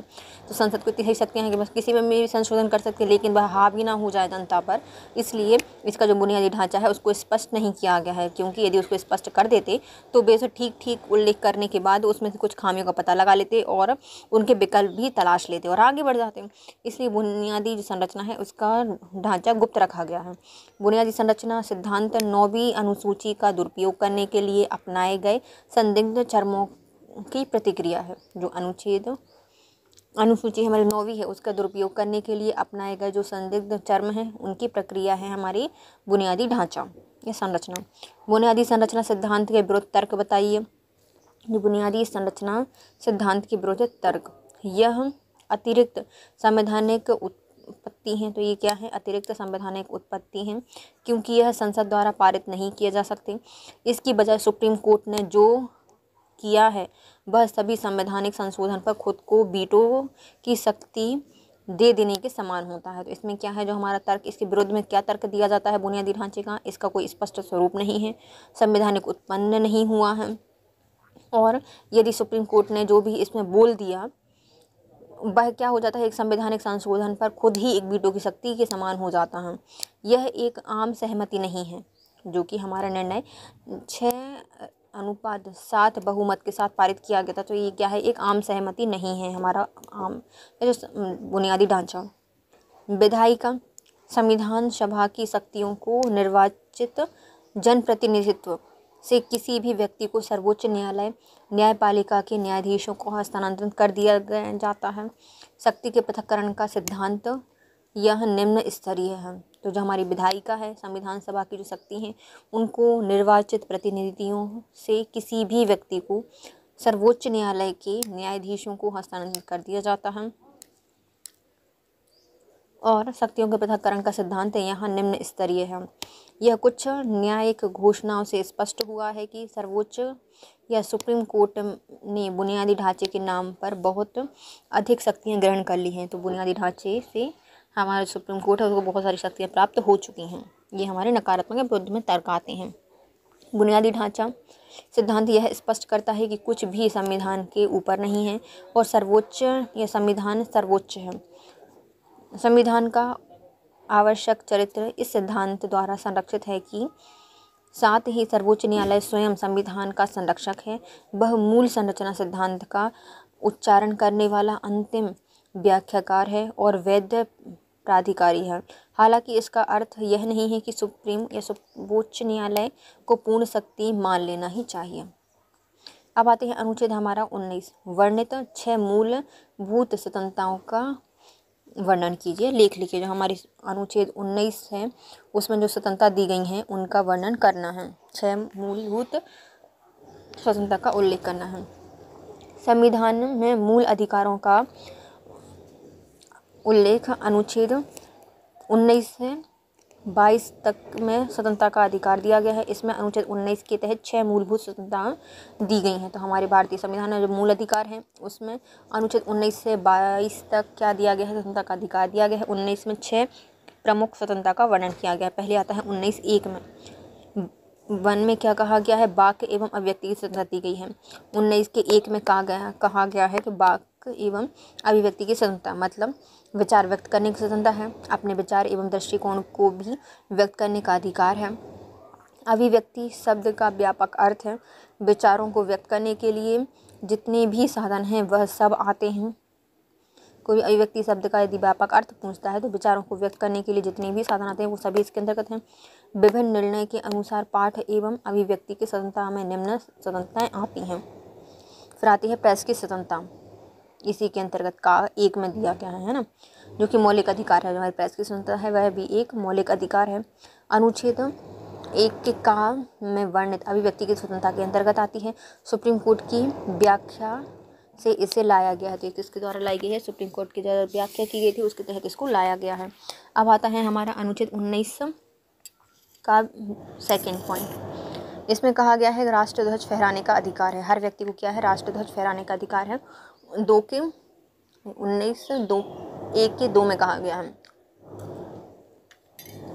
तो संसद को इतनी शक्तियाँ हैं कि बस किसी में भी संशोधन कर सकते हैं, लेकिन वह हावी ना हो जाए जनता पर। इसलिए इसका जो बुनियादी ढांचा है उसको स्पष्ट नहीं किया गया है, क्योंकि यदि उसको स्पष्ट कर देते तो बेशक ठीक उल्लेख करने के बाद उसमें से कुछ खामियों का पता लगा लेते और उनके विकल्प भी तलाश लेते और आगे बढ़ जाते। इसलिए बुनियादी जो संरचना है उसका ढांचा गुप्त रखा गया है। बुनियादी संरचना सिद्धांत 9वीं अनुसूची का दुरुपयोग करने के लिए अपनाए गए संदिग्ध चरमों की प्रतिक्रिया है। जो अनुसूची हमारी 9वीं है उसका दुरुपयोग करने के लिए अपनाए गए जो संदिग्ध चर्म हैं उनकी प्रक्रिया है हमारी बुनियादी ढांचा या संरचना। बुनियादी संरचना सिद्धांत के विरुद्ध तर्क बताइए। जो बुनियादी संरचना सिद्धांत के विरुद्ध तर्क, यह अतिरिक्त संवैधानिक उत्पत्ति हैं। तो ये क्या है? अतिरिक्त संवैधानिक उत्पत्ति हैं, क्योंकि यह संसद द्वारा पारित नहीं किए जा सकते। इसकी बजाय सुप्रीम कोर्ट ने जो किया है वह सभी संवैधानिक संशोधन पर खुद को वीटो की शक्ति दे देने के समान होता है। तो इसमें क्या है? जो हमारा तर्क, इसके विरुद्ध में क्या तर्क दिया जाता है बुनियादी ढांचे का? इसका कोई स्पष्ट स्वरूप नहीं है, संवैधानिक उत्पन्न नहीं हुआ है, और यदि सुप्रीम कोर्ट ने जो भी इसमें बोल दिया वह क्या हो जाता है? एक संवैधानिक संशोधन पर खुद ही एक वीटो की शक्ति के समान हो जाता है। यह एक आम सहमति नहीं है, जो कि हमारा निर्णय 6:7 बहुमत के साथ पारित किया गया था। तो ये क्या है? एक आम सहमति नहीं है हमारा आम जो बुनियादी ढांचा। विधायिका संविधान सभा की शक्तियों को निर्वाचित जनप्रतिनिधित्व से किसी भी व्यक्ति को सर्वोच्च न्यायालय न्यायपालिका के न्यायाधीशों को हस्तांतरित कर दिया जाता है। शक्ति के पृथक्करण का सिद्धांत यह निम्न स्तरीय है। तो जो हमारी विधायिका है, संविधान सभा की जो शक्ति हैं, उनको निर्वाचित प्रतिनिधियों से किसी भी व्यक्ति को सर्वोच्च न्यायालय के न्यायाधीशों को हस्तांतरित कर दिया जाता है। और शक्तियों के पृथक्करण का सिद्धांत यहाँ निम्न स्तरीय है। यह कुछ न्यायिक घोषणाओं से स्पष्ट हुआ है कि सर्वोच्च या सुप्रीम कोर्ट ने बुनियादी ढांचे के नाम पर बहुत अधिक शक्तियाँ ग्रहण कर ली हैं। तो बुनियादी ढांचे से हमारे सुप्रीम कोर्ट है उसको बहुत सारी शक्तियाँ प्राप्त हो चुकी हैं। ये हमारे नकारात्मक विरुद्ध में तर्क आते हैं। बुनियादी ढांचा सिद्धांत यह स्पष्ट करता है कि कुछ भी संविधान के ऊपर नहीं है और सर्वोच्च या संविधान सर्वोच्च है। संविधान का आवश्यक चरित्र इस सिद्धांत द्वारा संरक्षित है कि साथ ही सर्वोच्च न्यायालय स्वयं संविधान का संरक्षक है। वह मूल संरचना सिद्धांत का उच्चारण करने वाला अंतिम व्याख्याकार है और वैध प्राधिकारी है। हालांकि इसका अर्थ यह नहीं है कि सुप्रीम या सर्वोच्च न्यायालय को पूर्ण शक्ति मान लेना ही चाहिए। अब आते हैं अनुच्छेद हमारा 19। वर्णित 6 मूलभूत स्वतंत्रताओं का वर्णन कीजिए, लेख लिखिए। जो हमारी अनुच्छेद 19 है उसमें जो स्वतंत्रता दी गई हैं उनका वर्णन करना है। 6 मूलभूत स्वतंत्रता का उल्लेख करना है। संविधान में मूल अधिकारों का उल्लेख अनुच्छेद 19 है 22 तक में स्वतंत्रता का अधिकार दिया गया है। इसमें अनुच्छेद 19 के तहत 6 मूलभूत स्वतंत्रताएं दी गई हैं। तो हमारे भारतीय संविधान में जो मूल अधिकार हैं उसमें अनुच्छेद 19 से 22 तक क्या दिया गया है, स्वतंत्रता का अधिकार दिया गया है। 19 में 6 प्रमुख स्वतंत्रता का वर्णन किया गया है। पहले आता है 19(1) में, वन में क्या कहा गया है, वाक्य एवं अभिव्यक्ति की स्वतंत्रता दी गई है। 19 के 1 में कहा गया है कि वाक्य एवं अभिव्यक्ति की स्वतंत्रता मतलब विचार व्यक्त करने की स्वतंत्रता है, अपने विचार एवं दृष्टिकोण को भी व्यक्त करने का अधिकार है। अभिव्यक्ति शब्द का व्यापक अर्थ है, विचारों को व्यक्त करने के लिए जितने भी साधन हैं वह सब आते हैं। कोई अभिव्यक्ति शब्द का यदि व्यापक अर्थ पूछता है तो विचारों को व्यक्त करने के लिए जितने भी साधन आते हैं वो सभी इसके अंतर्गत हैं। विभिन्न निर्णय के अनुसार पाठ एवं अभिव्यक्ति की स्वतंत्रता में निम्न स्वतंत्रताएं आती हैं। फिर आती है प्रेस की स्वतंत्रता, इसी के अंतर्गत का 1 में दिया गया है ना, जो कि मौलिक अधिकार है। जो हमारी प्रेस की स्वतंत्रता है वह भी एक मौलिक अधिकार है। अनुच्छेद 1 के का में वर्णित अभिव्यक्ति की स्वतंत्रता के अंतर्गत आती है। सुप्रीम कोर्ट की व्याख्या से इसे लाया गया है। तो किसके द्वारा लाई गई है, सुप्रीम कोर्ट की द्वारा व्याख्या की गई थी, उसके तहत इसको लाया गया है। अब आता है हमारा अनुच्छेद 19 का सेकेंड पॉइंट। इसमें कहा गया है राष्ट्रध्वज फहराने का अधिकार है। हर व्यक्ति को क्या है, राष्ट्रध्वज फहराने का अधिकार है। 1 के 2 में कहा गया है,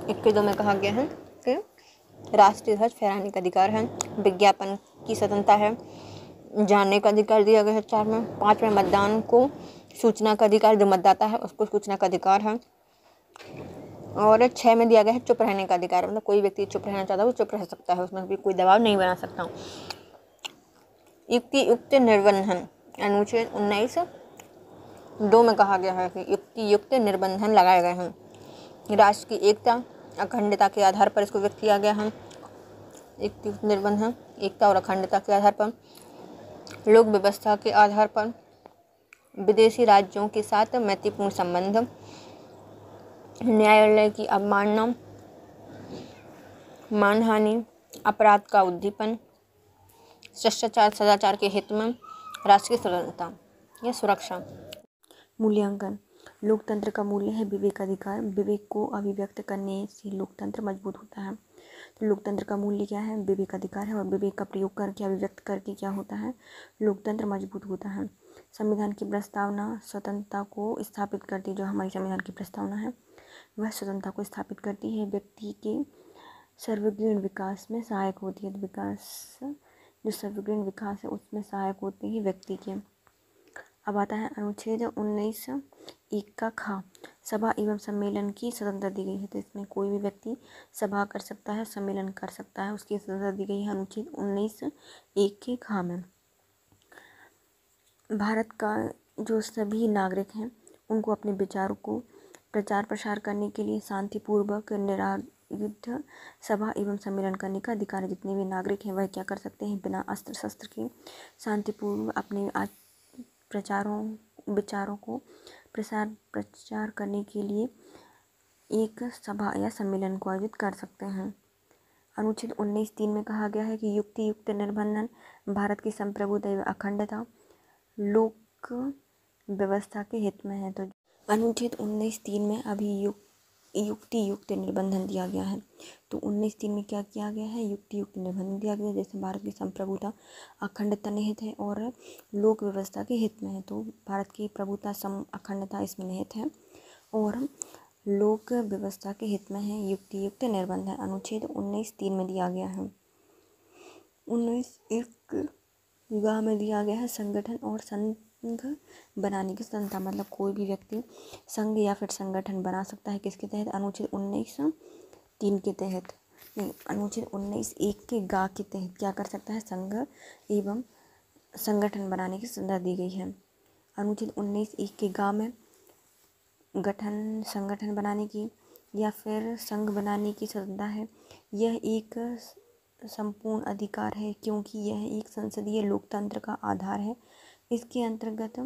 1 के 2 में कहा गया है कि राष्ट्रीय ध्वज फहराने का अधिकार है। विज्ञापन की स्वतंत्रता है, जानने का अधिकार दिया गया है 4 में। 5 में मतदान को सूचना का अधिकार, जो मतदाता है उसको सूचना का अधिकार है। और 6 में दिया गया है चुप रहने का अधिकार, मतलब कोई व्यक्ति चुप रहना चाहता है वो चुप रह सकता है, उसमें भी कोई दबाव नहीं बना सकता। युक्ति युक्त निर्बंधन, अनुच्छेद 19(2) में कहा गया है कि युक्ति युक्त निर्बंधन लगाए गए हैं। राष्ट्र की एकता अखंडता के आधार पर इसको व्यक्त किया गया है। युक्ति युक्त निर्बंधन एकता और अखंडता के आधार पर, लोक व्यवस्था के आधार पर, विदेशी राज्यों के साथ मैत्रीपूर्ण संबंध, न्यायालय की अवमानना, मानहानि, अपराध का उद्दीपन, शिष्टाचार सदाचार के हित में, राष्ट्र की स्वतंत्रता या सुरक्षा। मूल्यांकन, लोकतंत्र का मूल्य है विवेक अधिकार। विवेक को अभिव्यक्त करने से लोकतंत्र मजबूत होता है। तो लोकतंत्र का मूल्य क्या है, विवेक अधिकार है। और विवेक का प्रयोग करके अभिव्यक्त करके क्या होता है, लोकतंत्र मजबूत होता है। संविधान की प्रस्तावना स्वतंत्रता को स्थापित करती है। जो हमारी संविधान की प्रस्तावना है वह स्वतंत्रता को स्थापित करती है, व्यक्ति के सर्वग्रीण विकास में सहायक होती है। विकास जो सर्वग्रीण विकास है उसमें सहायक होते हैं व्यक्ति के। अब आता है अनुच्छेद 19(1) का खा, सभा एवं सम्मेलन की स्वतंत्रता दी गई है। तो इसमें कोई भी व्यक्ति सभा कर सकता है, सम्मेलन कर सकता है, उसकी स्वतंत्रता दी गई है अनुच्छेद 19(1) के खा में। भारत का जो सभी नागरिक हैं उनको अपने विचारों को प्रचार प्रसार करने के लिए शांतिपूर्वक निरायुध सभा एवं सम्मेलन करने का अधिकार है। जितने भी नागरिक हैं वह क्या कर सकते हैं, बिना अस्त्र शस्त्र के शांतिपूर्वक अपने विचारों को प्रचार करने के लिए एक सभा या सम्मेलन को आयोजित कर सकते हैं। अनुच्छेद 19(3) में कहा गया है कि युक्ति युक्त निर्बंधन भारत की संप्रभुता एवं अखंडता लोक व्यवस्था के हित में है। तो अनुच्छेद 19(3) में अभी युक्ति युक्त निर्बंधन दिया गया है। तो 19(3) में क्या किया गया है, युक्ति युक्त निर्बंधन दिया गया है। जैसे भारत की संप्रभुता अखंडता निहित है और लोक व्यवस्था के हित में है। तो भारत की प्रभुता अखंडता इसमें निहित है और लोक व्यवस्था के हित में है। युक्ति युक्त निर्बंधन अनुच्छेद 19(3) में दिया गया है। 19(1) में दिया गया है संगठन और संघ बनाने की स्वतंत्रता, मतलब कोई भी व्यक्ति संघ या फिर संगठन बना सकता है। किसके तहत, अनुच्छेद 19(3) के तहत। नहीं, अनुच्छेद 19(1) के गा के तहत क्या कर सकता है, संघ एवं संगठन बनाने की स्वतंत्रता दी गई है। अनुच्छेद 19(1) के गा में संगठन बनाने की या फिर संघ बनाने की स्वतंत्रता है। यह एक संपूर्ण अधिकार है क्योंकि यह एक संसदीय लोकतंत्र का आधार है। इसके अंतर्गत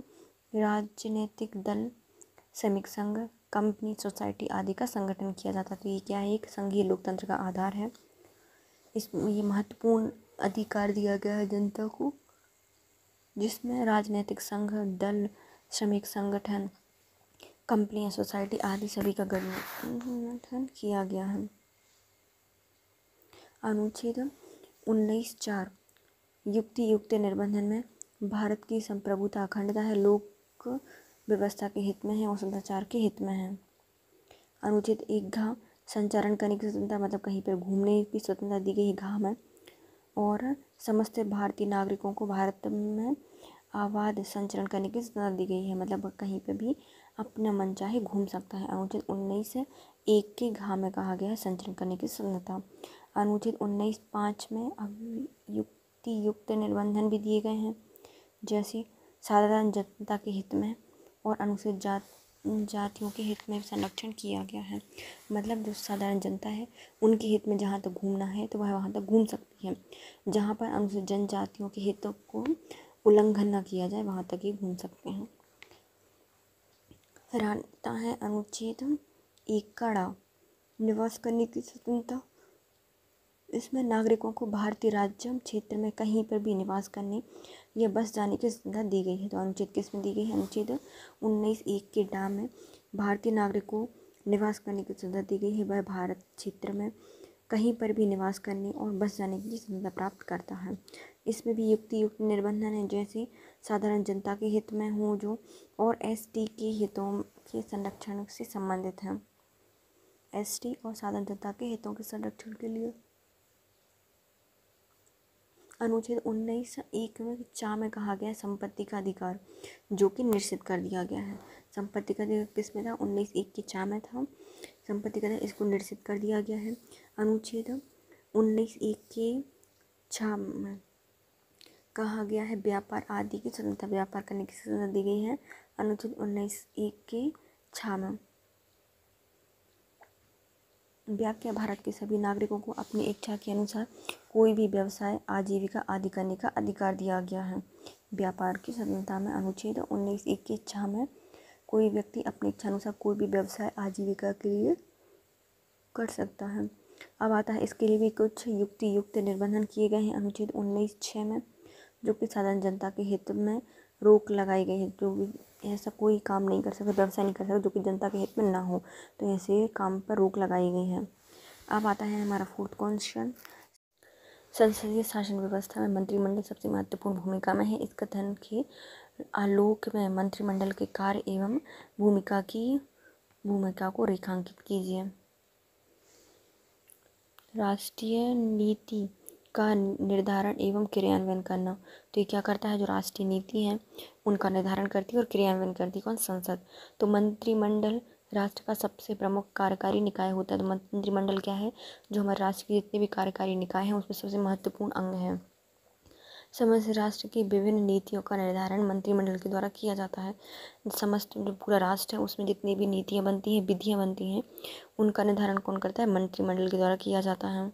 राजनीतिक दल, श्रमिक संघ, कंपनी, सोसाइटी आदि का संगठन किया जाता है। तो ये क्या है, एक संघीय लोकतंत्र का आधार है। इसमें ये महत्वपूर्ण अधिकार दिया गया है जनता को, जिसमें राजनीतिक संघ, दल, श्रमिक संगठन, कंपनियां, सोसाइटी आदि सभी का गठन किया गया है। अनुच्छेद 19(4) युक्ति युक्त निबंधन में भारत की संप्रभुता, अखंडता है, लोक व्यवस्था के हित में है और सदाचार के हित में है। अनुच्छेद 1(घ) संचारण करने की स्वतंत्रता, मतलब कहीं पर घूमने की स्वतंत्रता दी गई है, घ में। और समस्त भारतीय नागरिकों को भारत में आबाद संचरण करने की स्वतंत्रता दी गई है, मतलब कहीं पर भी अपना मन चाहे घूम सकता है। अनुच्छेद 19(1) के घ में कहा गया है संचरण करने की स्वतंत्रता। अनुच्छेद 19(5) में युक्ति युक्त निबंधन भी दिए गए हैं, जैसे साधारण जनता के हित में और अनुसूचित जातियों के हित में संरक्षण किया गया है। मतलब जो साधारण जनता है उनके हित में जहाँ तक घूमना है तो वह वहाँ तक घूम सकती है, जहाँ पर अनुसूचित जनजातियों के हितों को उल्लंघन न किया जाए वहाँ तक ही घूम सकते हैं। फिर आता है अनुच्छेद 1(ड़) निवास करने की स्वतंत्रता। इसमें नागरिकों को भारतीय राज्य क्षेत्र में कहीं पर भी निवास करने या बस जाने की स्वतंत्रता दी गई है। तो अनुच्छेद किस में दी गई है? अनुच्छेद 19(1) के ड में भारतीय नागरिकों को निवास करने की स्वतंत्रता दी गई है। वह भारत क्षेत्र में कहीं पर भी निवास करने और बस जाने की स्वतंत्रता प्राप्त करता है। इसमें भी युक्ति युक्त निबंधन है, जैसे साधारण जनता के हित में हो जो और एसटी के हितों के संरक्षण से संबंधित है। एसटी और साधारण जनता के हितों के संरक्षण के लिए। अनुच्छेद 19(1) में चा में कहा गया संपत्ति का अधिकार, जो कि निश्चित कर दिया गया है। संपत्ति का अधिकार किस में था? 19(1) के चा में था संपत्ति का अधिकार, इसको निश्चित कर दिया गया है। अनुच्छेद 19(1) के छा में कहा गया है व्यापार आदि की स्वतंत्रता, व्यापार करने की स्वतंत्रता दी गई है। अनुच्छेद 19(1) के छा में व्याख्या भारत के सभी नागरिकों को अपनी इच्छा के अनुसार कोई भी व्यवसाय, आजीविका आदि करने का अधिकार दिया गया है। व्यापार की स्वतंत्रता में अनुच्छेद 19(1) की इच्छा में कोई व्यक्ति अपनी इच्छा अनुसार कोई भी व्यवसाय, आजीविका के लिए कर सकता है। अब आता है इसके लिए भी कुछ युक्ति युक्त निबंधन किए गए हैं। अनुच्छेद 19(6) में जो कि साधारण जनता के हित में रोक लगाई गई है, जो भी ऐसा कोई काम नहीं कर सकता, व्यवसाय नहीं कर सकता जो कि जनता के हित में ना हो, तो ऐसे काम पर रोक लगाई गई है। अब आता है हमारा 4th क्वेश्चन। संसदीय शासन व्यवस्था में मंत्रिमंडल सबसे महत्वपूर्ण भूमिका में है। इस कथन के आलोक में मंत्रिमंडल के कार्य एवं भूमिका को रेखांकित कीजिए। राष्ट्रीय नीति का निर्धारण एवं क्रियान्वयन करना। तो ये क्या करता है? जो राष्ट्रीय नीति है उनका निर्धारण करती है और क्रियान्वयन करती है कौन? संसद। तो मंत्रिमंडल राष्ट्र का सबसे प्रमुख कार्यकारी निकाय होता है। तो मंत्रिमंडल क्या है? जो हमारे राष्ट्र के जितने भी कार्यकारी निकाय हैं उसमें सबसे महत्वपूर्ण अंग है। समस्त राष्ट्र की विभिन्न नीतियों का निर्धारण मंत्रिमंडल के द्वारा किया जाता है। समस्त जो पूरा राष्ट्र है उसमें जितनी भी नीतियाँ बनती हैं, विधियाँ बनती हैं, उनका निर्धारण कौन करता है? मंत्रिमंडल के द्वारा किया जाता है।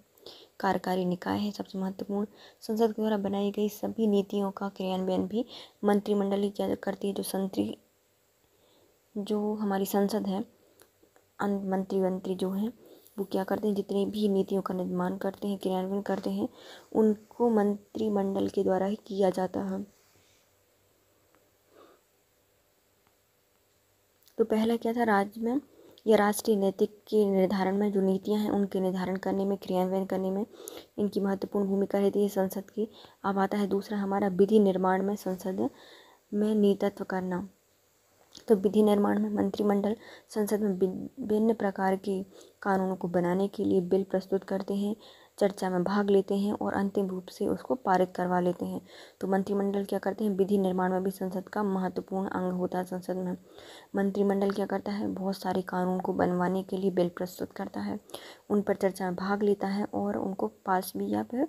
कार्यकारी निकाय है सबसे महत्वपूर्ण। संसद के द्वारा बनाई गई सभी नीतियों का क्रियान्वयन भी मंत्रिमंडल ही क्या करती है। जो हमारी संसद है, मंत्री जो हैं वो क्या करते हैं? जितनी भी नीतियों का निर्माण करते हैं, क्रियान्वयन करते हैं, उनको मंत्रिमंडल के द्वारा ही किया जाता है। तो पहला क्या था? राज्य में या राष्ट्रीय नैतिक के निर्धारण में जो नीतियां हैं उनके निर्धारण करने में, क्रियान्वयन करने में इनकी महत्वपूर्ण भूमिका रहती है संसद की। अब आता है दूसरा हमारा विधि निर्माण में संसद में नेतृत्व करना। तो विधि निर्माण में मंत्रिमंडल संसद में विभिन्न प्रकार के कानूनों को बनाने के लिए बिल प्रस्तुत करते हैं, चर्चा में भाग लेते हैं और अंतिम रूप से उसको पारित करवा लेते हैं। तो मंत्रिमंडल क्या करते हैं? विधि निर्माण में भी संसद का महत्वपूर्ण अंग होता है। संसद में मंत्रिमंडल क्या करता है? बहुत सारे कानून को बनवाने के लिए बिल प्रस्तुत करता है, उन पर चर्चा में भाग लेता है और उनको पास भी या फिर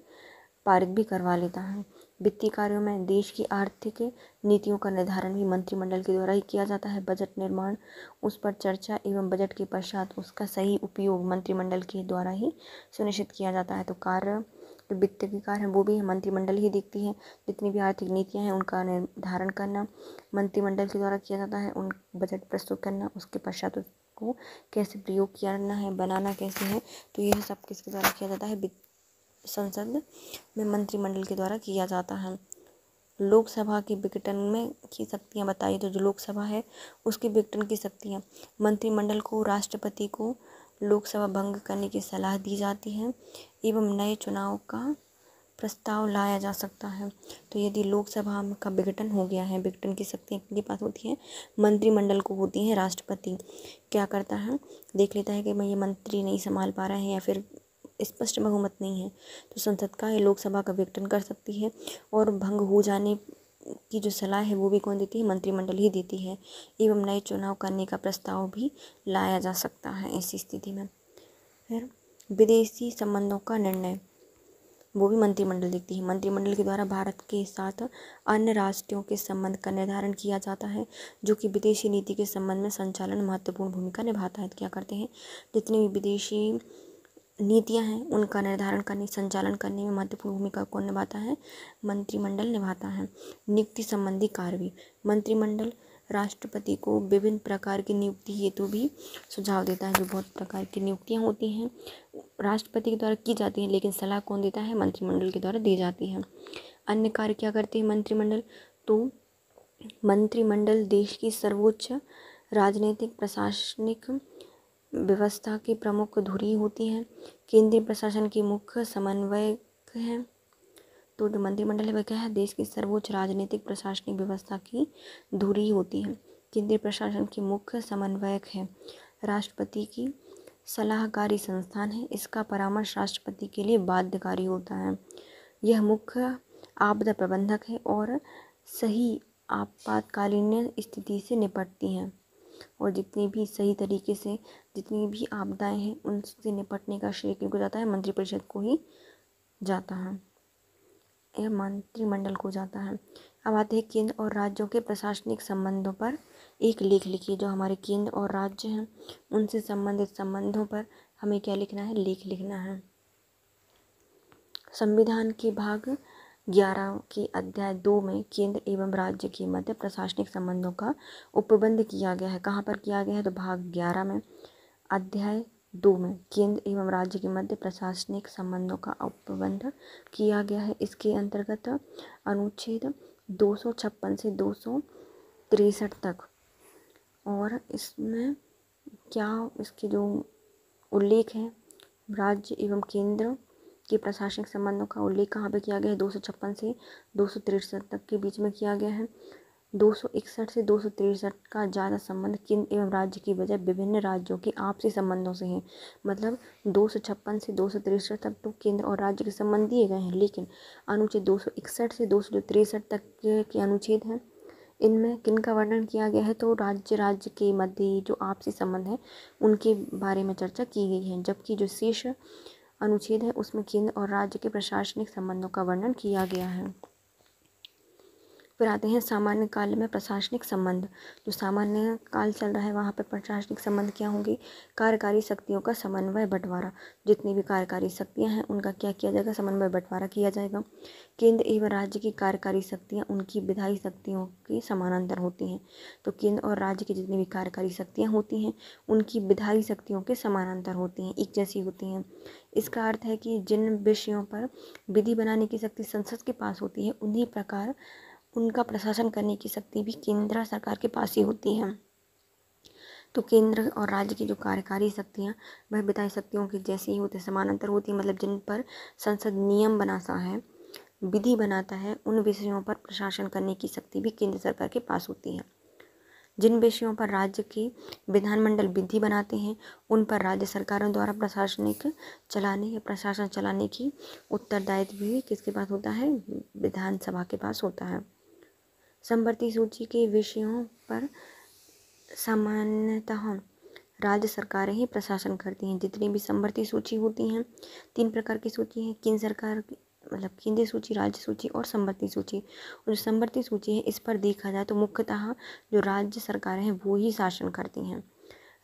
पारित भी करवा लेता है। वित्तीय कार्यों में देश की आर्थिक नीतियों का निर्धारण भी मंत्रिमंडल के द्वारा ही किया जाता है। बजट निर्माण, उस पर चर्चा एवं बजट के पश्चात उसका सही उपयोग मंत्रिमंडल के द्वारा ही सुनिश्चित किया जाता है। तो कार्य जो वित्त की कार्य है वो भी मंत्रिमंडल ही देखती है। जितनी भी आर्थिक नीतियाँ हैं उनका निर्धारण करना मंत्रिमंडल के द्वारा किया जाता है। उन बजट प्रस्तुत करना, उसके पश्चात उसको कैसे प्रयोग करना है, बनाना कैसे है, तो यह सब किसके द्वारा किया जाता है? संसद में मंत्रिमंडल के द्वारा किया जाता है। लोकसभा के विघटन में की शक्तियाँ बताइए। तो जो लोकसभा है उसके विघटन की शक्तियाँ, मंत्रिमंडल को राष्ट्रपति को लोकसभा भंग करने की सलाह दी जाती है एवं नए चुनाव का प्रस्ताव लाया जा सकता है। तो यदि लोकसभा का विघटन हो गया है, विघटन की शक्तियाँ किसके पास होती हैं, मंत्रिमंडल को होती है। राष्ट्रपति क्या करता है, देख लेता है कि मैं ये मंत्री नहीं संभाल पा रहे हैं या फिर स्पष्ट बहुमत नहीं है, तो संसद का या लोकसभा का विघटन कर सकती है और भंग हो जाने की जो सलाह है वो भी कौन देती है, मंत्रिमंडल ही देती है एवं नए चुनाव करने का प्रस्ताव भी लाया जा सकता है ऐसी स्थिति में। फिर विदेशी संबंधों का निर्णय वो भी मंत्रिमंडल देखती है। मंत्रिमंडल के द्वारा भारत के साथ अन्य राष्ट्रों के संबंध का निर्धारण किया जाता है, जो कि विदेशी नीति के संबंध में संचालन महत्वपूर्ण भूमिका निभाता है। तो क्या करते हैं, जितनी भी विदेशी नीतियां हैं उनका निर्धारण करने, संचालन करने में महत्वपूर्ण भूमिका कौन निभाता है, मंत्रिमंडल निभाता है। नियुक्ति संबंधी कार्य भी मंत्रिमंडल राष्ट्रपति को विभिन्न प्रकार की नियुक्ति हेतु भी सुझाव देता है। जो बहुत प्रकार की नियुक्तियां होती हैं राष्ट्रपति के द्वारा की जाती हैं, लेकिन सलाह कौन देता है, मंत्रिमंडल के द्वारा दी जाती है। अन्य कार्य क्या करते हैं मंत्रिमंडल, तो मंत्रिमंडल देश की सर्वोच्च राजनीतिक प्रशासनिक व्यवस्था की प्रमुख धुरी होती है। केंद्रीय प्रशासन की मुख्य समन्वयक है। तो जो मंत्रिमंडल है वह क्या है, देश की सर्वोच्च राजनीतिक प्रशासनिक व्यवस्था की धुरी होती है। केंद्रीय प्रशासन की मुख्य समन्वयक है। राष्ट्रपति की सलाहकारी संस्थान है। इसका परामर्श राष्ट्रपति के लिए बाध्यकारी होता है। यह मुख्य आपदा प्रबंधक है और सही आपातकालीन स्थिति से निपटती हैं और जितनी भी सही तरीके से जितनी भी आपदाएं हैं उनसे निपटने का श्रेय किसको जाता है, मंत्रिपरिषद को ही जाता है, यह मंत्रिमंडल को जाता है। अब आते हैं केंद्र और राज्यों के प्रशासनिक संबंधों पर एक लेख लिखिए। जो हमारे केंद्र और राज्य हैं उनसे संबंधित संबंधों पर हमें क्या लिखना है, लेख लिखना है। संविधान के भाग 11 के अध्याय 2 में केंद्र एवं राज्य के मध्य प्रशासनिक संबंधों का उपबंध किया गया है। कहाँ पर किया गया है, तो भाग 11 में अध्याय 2 में केंद्र एवं राज्य के मध्य प्रशासनिक संबंधों का उपबंध किया गया है। इसके अंतर्गत अनुच्छेद 256 से 263 तक और इसमें क्या इसके जो उल्लेख है, राज्य एवं केंद्र के प्रशासनिक संबंधों का उल्लेख कहाँ पे किया गया है, 256 से 263 तक के बीच में किया गया है। 261 से 263 का ज़्यादा संबंध केंद्र एवं राज्य की बजाय विभिन्न राज्यों के आपसी संबंधों से है। मतलब 256 से 263 तक तो केंद्र और राज्य के संबंध दिए गए हैं, लेकिन अनुच्छेद 261 से 263 तक के अनुच्छेद हैं, इनमें किन का वर्णन किया गया है, तो राज्य के मध्य जो आपसी संबंध है उनके बारे में चर्चा की गई है। जबकि जो शेष अनुच्छेद है उसमें केंद्र और राज्य के प्रशासनिक संबंधों का वर्णन किया गया है। फिर आते हैं सामान्य काल में प्रशासनिक संबंध। जो सामान्य काल चल रहा है वहाँ पर प्रशासनिक संबंध क्या होंगे, कार्यकारी शक्तियों का समन्वय बंटवारा। जितनी भी कार्यकारी शक्तियाँ हैं उनका क्या किया जाएगा, समन्वय बंटवारा किया जाएगा। केंद्र एवं राज्य की कार्यकारी शक्तियाँ उनकी विधायी शक्तियों के समानांतर होती हैं। तो केंद्र और राज्य की जितनी भी कार्यकारी शक्तियाँ होती हैं उनकी विधायी शक्तियों के समानांतर होती हैं, एक जैसी होती हैं। इसका अर्थ है कि जिन विषयों पर विधि बनाने की शक्ति संसद के पास होती है उन्हीं प्रकार उनका प्रशासन करने की शक्ति भी केंद्र सरकार के पास ही होती है। तो केंद्र और राज्य की जो कार्यकारी शक्तियाँ वह विधायी शक्तियों की जैसी ही होती है, समानांतर होती है। मतलब जिन पर संसद नियम बनाता है, विधि बनाता है, उन विषयों पर प्रशासन करने की शक्ति भी केंद्र सरकार के पास होती है। जिन विषयों पर राज्य के विधानमंडल विधि बनाते हैं उन पर राज्य सरकारों द्वारा प्रशासन चलाने की उत्तरदायित्व भी किसके पास होता है, विधानसभा के पास होता है। समवर्ती सूची के विषयों पर सामान्यतः राज्य सरकारें ही प्रशासन करती हैं। जितनी भी समवर्ती सूची होती हैं, 3 प्रकार की सूची है, केंद्र सरकार मतलब केंद्रीय सूची, राज्य सूची और समवर्ती सूची। और जो समवर्ती सूची है इस पर देखा जाए तो मुख्यतः जो राज्य सरकारें हैं वो ही शासन करती हैं।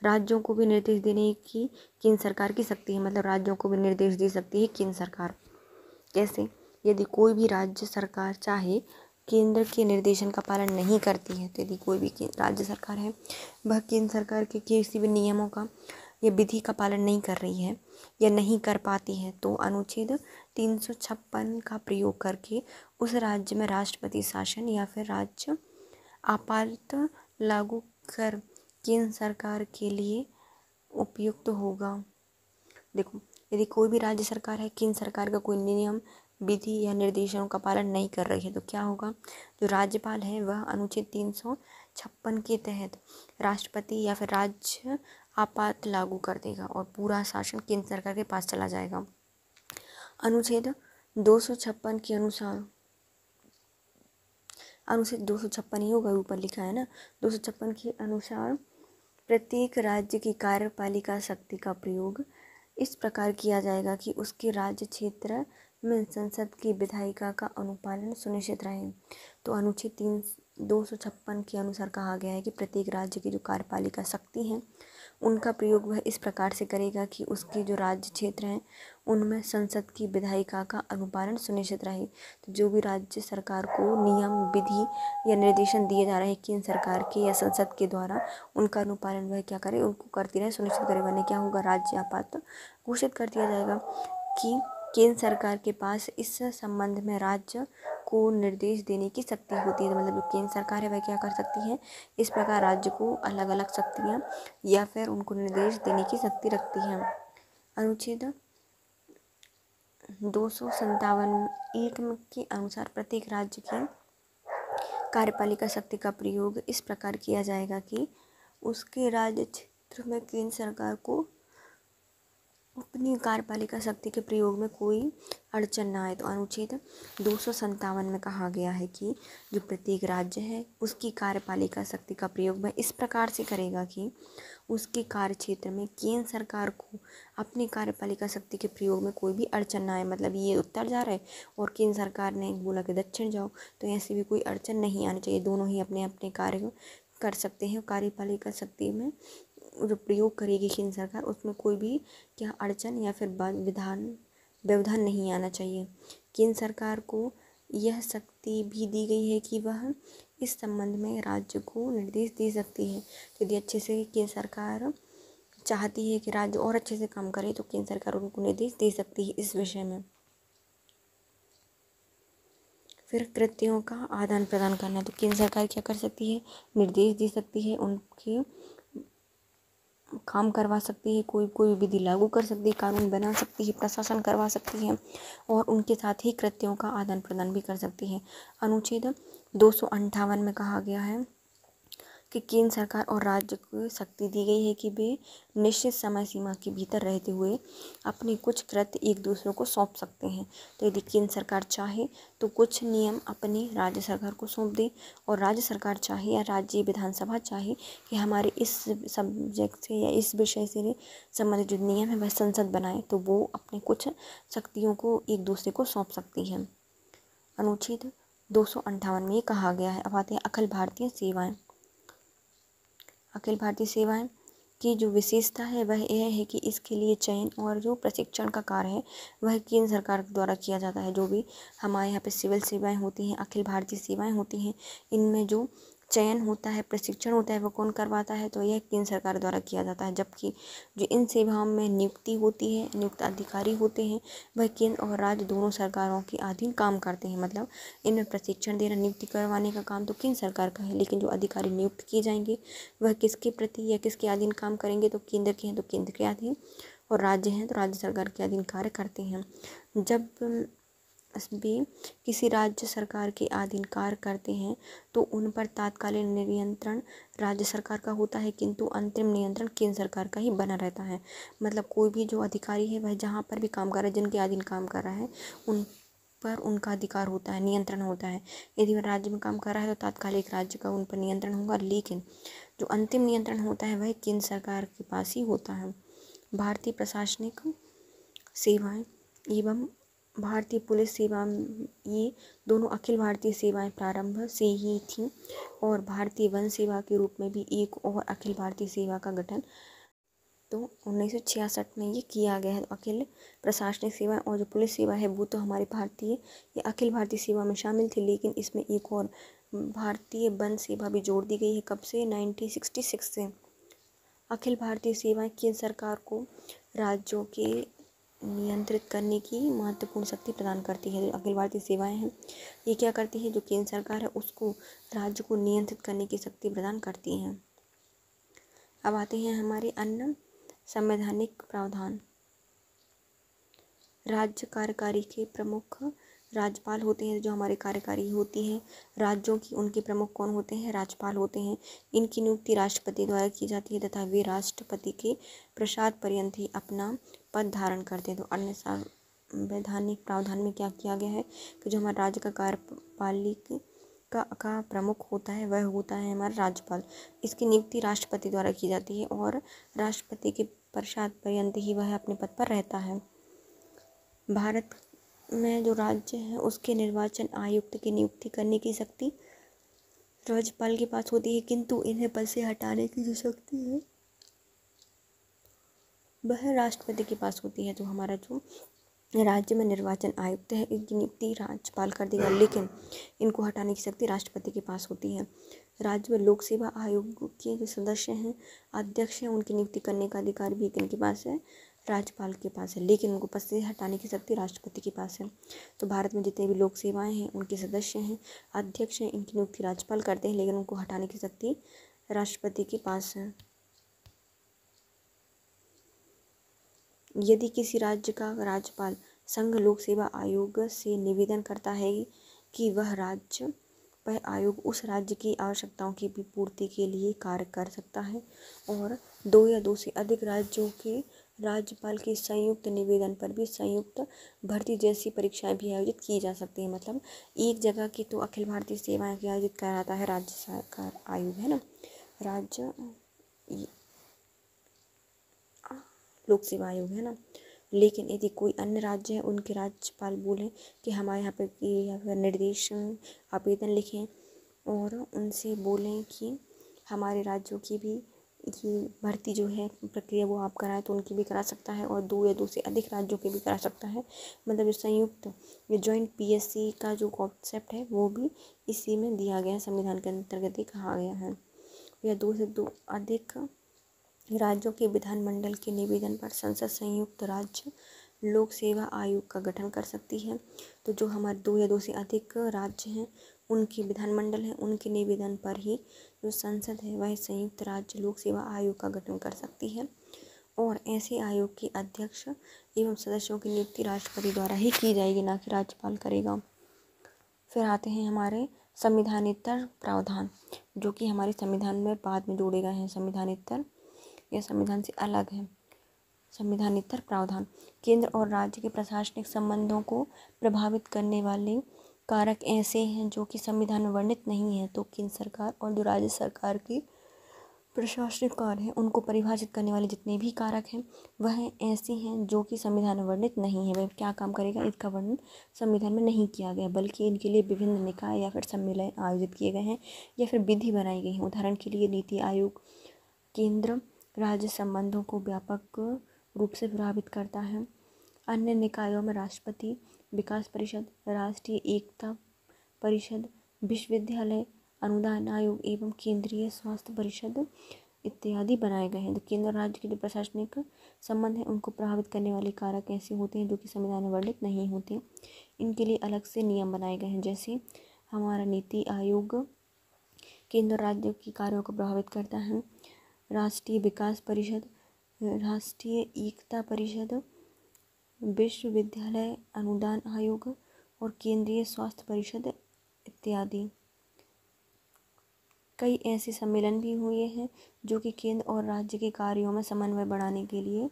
राज्यों को भी निर्देश देने की केंद्र सरकार की शक्ति है। मतलब राज्यों को भी निर्देश दे सकती है केंद्र सरकार। कैसे, यदि कोई भी राज्य सरकार चाहे केंद्र के निर्देशन का पालन नहीं करती है, तो यदि कोई भी राज्य सरकार है वह केंद्र सरकार के किसी भी नियमों का या विधि का पालन नहीं कर रही है या नहीं कर पाती है तो अनुच्छेद 356 का प्रयोग करके उस राज्य में राष्ट्रपति शासन या फिर राज्य आपात लागू कर केंद्र सरकार के लिए उपयुक्त होगा। देखो, यदि कोई भी राज्य सरकार है, केंद्र सरकार का कोई नियम, विधि या निर्देशों का पालन नहीं कर रही है तो क्या होगा, जो राज्यपाल है वह अनुच्छेद 356 के तहत राष्ट्रपति या फिर राज्य आपात लागू कर देगा और पूरा शासन केंद्र सरकार के पास चला जाएगा। अनुच्छेद 256 के अनुसार, अनुच्छेद 256 ही होगा, ऊपर लिखा है ना, 256 के अनुसार प्रत्येक राज्य की कार्यपालिका शक्ति का प्रयोग इस प्रकार किया जाएगा कि उसके राज्य क्षेत्र में संसद की विधायिका का अनुपालन सुनिश्चित रहे। तो अनुच्छेद 256 के अनुसार कहा गया है कि प्रत्येक राज्य की जो कार्यपालिका शक्ति है उनका प्रयोग वह इस प्रकार से करेगा कि उसके जो राज्य क्षेत्र हैं उनमें संसद की विधायिका का अनुपालन सुनिश्चित रहे। तो जो भी राज्य सरकार को नियम, विधि या निर्देशन दिए जा रहे हैं केंद्र सरकार के या संसद के द्वारा, उनका अनुपालन वह क्या करे, उनको करती रहे, सुनिश्चित करे, वरना क्या होगा, राज्य आपात घोषित कर दिया जाएगा। कि केंद्र सरकार के पास इस संबंध में राज्य को निर्देश देने की शक्ति होती है। मतलब जो केंद्र सरकार है वह क्या कर सकती है, इस प्रकार राज्य को अलग अलग शक्तियाँ या फिर उनको निर्देश देने की शक्ति रखती है। अनुच्छेद 257 के अनुसार प्रत्येक राज्य की कार्यपालिका शक्ति का प्रयोग इस प्रकार किया जाएगा कि उसके राज्य क्षेत्र में केंद्र सरकार को अपनी कार्यपालिका शक्ति के प्रयोग में कोई अड़चन ना आए। तो अनुच्छेद 257 में कहा गया है कि जो प्रत्येक राज्य है उसकी कार्यपालिका शक्ति का प्रयोग वह इस प्रकार से करेगा कि उसके कार्य क्षेत्र में केंद्र सरकार को अपनी कार्यपालिका शक्ति के प्रयोग में कोई भी अड़चन ना आए। मतलब ये उत्तर जा रहा है और केंद्र सरकार ने बोला कि दक्षिण जाओ, तो ऐसी भी कोई अड़चन नहीं आनी चाहिए। दोनों ही अपने अपने कार्य कर सकते हैं। कार्यपालिका शक्ति में जो प्रयोग करेगी केंद्र सरकार उसमें कोई भी क्या अड़चन या फिर व्यवधान नहीं आना चाहिए। केंद्र सरकार को यह शक्ति भी दी गई है कि वह इस संबंध में राज्य को निर्देश दे सकती है। यदि अच्छे से केंद्र सरकार चाहती है कि राज्य और अच्छे से काम करे तो केंद्र सरकार उनको निर्देश दे सकती है इस विषय में। फिर कृत्यों का आदान प्रदान करना, तो केंद्र सरकार क्या कर सकती है, निर्देश दे सकती है, उनके काम करवा सकती है, कोई विधि लागू कर सकती है, कानून बना सकती है, प्रशासन करवा सकती है और उनके साथ ही कृत्यों का आदान प्रदान भी कर सकती है। अनुच्छेद 258 में कहा गया है कि केंद्र सरकार और राज्य को शक्ति दी गई है कि वे निश्चित समय सीमा के भीतर रहते हुए अपने कुछ कृत्य एक दूसरे को सौंप सकते हैं। तो यदि केंद्र सरकार चाहे तो कुछ नियम अपनी राज्य सरकार को सौंप दे और राज्य सरकार चाहे या राज्य विधानसभा चाहे कि हमारे इस सब्जेक्ट से या इस विषय से संबंधित जो नियम है वह संसद बनाए, तो वो अपने कुछ शक्तियों को एक दूसरे को सौंप सकती है। अनुच्छेद 258 में ये कहा गया है। अब आते हैं अखिल भारतीय सेवाएं। अखिल भारतीय सेवाएं की जो विशेषता है वह यह है कि इसके लिए चयन और जो प्रशिक्षण का कार्य है वह केंद्र सरकार द्वारा किया जाता है। जो भी हमारे यहाँ पे सिविल सेवाएं होती हैं, अखिल भारतीय सेवाएं होती हैं, इनमें जो चयन होता है, प्रशिक्षण होता है, वो कौन करवाता है, तो यह केंद्र सरकार द्वारा किया जाता है। जबकि जो इन सेवाओं में नियुक्ति होती है, नियुक्त अधिकारी होते हैं, वह केंद्र और राज्य दोनों सरकारों के अधीन काम करते हैं। मतलब इनमें प्रशिक्षण देना, नियुक्ति करवाने का काम तो केंद्र सरकार का है, लेकिन जो अधिकारी नियुक्त किए जाएंगे वह किसके प्रति या किसके अधीन काम करेंगे, तो केंद्र के हैं तो केंद्र के अधीन और राज्य हैं तो राज्य सरकार के अधीन कार्य करते हैं। जब भी किसी राज्य सरकार के अधीन कार्य करते हैं तो उन पर तात्कालिक नियंत्रण राज्य सरकार का होता है, किंतु अंतरिम नियंत्रण केंद्र सरकार का ही बना रहता है। मतलब कोई भी जो अधिकारी है वह जहाँ पर भी काम कर रहा है, जिनके अधीन काम कर रहा है, उन पर उनका अधिकार होता है, नियंत्रण होता है। यदि वह राज्य में काम कर रहा है तो तात्कालिक राज्य का उन पर नियंत्रण होगा, लेकिन जो अंतिम नियंत्रण होता है वह केंद्र सरकार के पास ही होता है। भारतीय प्रशासनिक सेवाएं एवं भारतीय पुलिस सेवा, ये दोनों अखिल भारतीय सेवाएं प्रारंभ से ही थीं और भारतीय वन सेवा के रूप में भी एक और अखिल भारतीय सेवा का गठन तो 1966 में ये किया गया है। तो अखिल प्रशासनिक सेवा और जो पुलिस सेवा है वो तो हमारी भारतीय या अखिल भारतीय सेवा में शामिल थी, लेकिन इसमें एक और भारतीय वन सेवा भी जोड़ दी गई है। कब से, 1966 से। अखिल भारतीय सेवाएं केंद्र सरकार को राज्यों के नियंत्रित करने की महत्वपूर्ण शक्ति प्रदान करती है। जो अखिल भारतीय सेवाएं हैं ये क्या करती है, जो केंद्र सरकार है उसको राज्य को नियंत्रित करने की शक्ति प्रदान करती हैं। अब आते हैं हमारे अन्य संवैधानिक प्रावधान। राज्य कार्यकारी के प्रमुख राज्यपाल होते हैं। जो हमारे कार्यकारी होती हैं राज्यों की, उनके प्रमुख कौन होते हैं, राज्यपाल होते हैं। इनकी नियुक्ति राष्ट्रपति द्वारा की जाती है तथा वे राष्ट्रपति के प्रसाद पर्यंत ही अपना पद धारण करते हैं। तो अन्य संवैधानिक प्रावधान में क्या किया गया है कि जो हमारा राज्य का कार्यपालिक का प्रमुख होता है वह होता है हमारा राज्यपाल। इसकी नियुक्ति राष्ट्रपति द्वारा की जाती है और राष्ट्रपति के प्रसाद पर्यंत ही वह अपने पद पर रहता है। भारत में जो राज्य है उसके निर्वाचन आयुक्त की नियुक्ति करने की शक्ति राज्यपाल के पास होती है, किंतु इन्हें पद से हटाने की जो शक्ति है वह राष्ट्रपति के पास होती है। तो हमारा जो राज्य में निर्वाचन आयुक्त है इनकी नियुक्ति राज्यपाल कर देगा, लेकिन इनको हटाने की शक्ति राष्ट्रपति के पास होती है। राज्य में लोक सेवा आयोग के जो सदस्य हैं, अध्यक्ष हैं, उनकी नियुक्ति करने का अधिकार भी किनके पास है, राज्यपाल के पास है, लेकिन उनको पद से हटाने की शक्ति राष्ट्रपति के पास है। तो भारत में जितने भी लोक सेवाएं हैं उनके सदस्य हैं, अध्यक्ष हैं, इनकी नियुक्ति राज्यपाल करते हैं, लेकिन उनको हटाने की शक्ति राष्ट्रपति के पास है। यदि किसी राज्य का राज्यपाल संघ लोक सेवा आयोग से निवेदन करता है कि वह आयोग उस राज्य की आवश्यकताओं की भी पूर्ति के लिए कार्य कर सकता है और 2 या 2 से अधिक राज्यों के राज्यपाल के संयुक्त निवेदन पर भी संयुक्त भर्ती जैसी परीक्षाएं भी आयोजित की जा सकती हैं। मतलब एक जगह की तो अखिल भारतीय सेवाएं की आयोजित कराता है राज्य सरकार आयोग, है ना, राज्य लोक सेवा आयोग, है ना। लेकिन यदि कोई अन्य राज्य है उनके राज्यपाल बोलें कि हमारे यहाँ पे या फिर निर्देश आवेदन लिखें और उनसे बोलें कि हमारे राज्यों की भी ये भर्ती जो है प्रक्रिया वो आप कराएं, तो उनकी भी करा सकता है और 2 या 2 से अधिक राज्यों की भी करा सकता है। मतलब संयुक्त ये जॉइंट पीएससी का जो कॉन्सेप्ट है वो भी इसी में दिया गया है, संविधान के अंतर्गत ही कहा गया है। या 2 से 2 अधिक राज्यों के विधानमंडल के निवेदन पर संसद संयुक्त राज्य लोक सेवा आयोग का गठन कर सकती है। तो जो हमारे 2 या 2 से अधिक राज्य हैं उनके विधानमंडल हैं, उनके निवेदन पर ही जो संसद है वह संयुक्त राज्य लोक सेवा आयोग का गठन कर सकती है और ऐसे आयोग के अध्यक्ष एवं सदस्यों की नियुक्ति राष्ट्रपति द्वारा ही की जाएगी, ना कि राज्यपाल करेगा। फिर आते हैं हमारे संविधानेतर प्रावधान, जो कि हमारे संविधान में बाद में जोड़े गए हैं। संविधानेतर यह संविधान से अलग है। संविधानेतर प्रावधान केंद्र और राज्य के प्रशासनिक संबंधों को प्रभावित करने वाले कारक ऐसे हैं जो कि संविधान में वर्णित नहीं है। तो केंद्र सरकार और जो राज्य सरकार के प्रशासनिक कार्य हैं उनको परिभाषित करने वाले जितने भी कारक हैं वह ऐसे हैं जो कि संविधान में वर्णित नहीं है। वह क्या काम करेगा इसका वर्णन संविधान में नहीं किया गया, बल्कि इनके लिए विभिन्न निकाय या फिर सम्मेलन आयोजित किए गए हैं या फिर विधि बनाई गई है। उदाहरण के लिए नीति आयोग केंद्र राज्य संबंधों को व्यापक रूप से प्रभावित करता है। अन्य निकायों में राष्ट्रपति, विकास परिषद, राष्ट्रीय एकता परिषद, विश्वविद्यालय अनुदान आयोग एवं केंद्रीय स्वास्थ्य परिषद इत्यादि बनाए गए हैं। तो केंद्र और राज्य के जो प्रशासनिक संबंध हैं उनको प्रभावित करने वाले कारक ऐसे होते हैं जो कि संविधान में वर्णित नहीं होते। इनके लिए अलग से नियम बनाए गए हैं। जैसे हमारा नीति आयोग केंद्र और राज्य के कार्यों को प्रभावित करता है। राष्ट्रीय विकास परिषद, राष्ट्रीय एकता परिषद, विश्वविद्यालय अनुदान आयोग और केंद्रीय स्वास्थ्य परिषद इत्यादि। कई ऐसे सम्मेलन भी हुए हैं जो कि केंद्र और राज्य के कार्यों में समन्वय बढ़ाने के लिए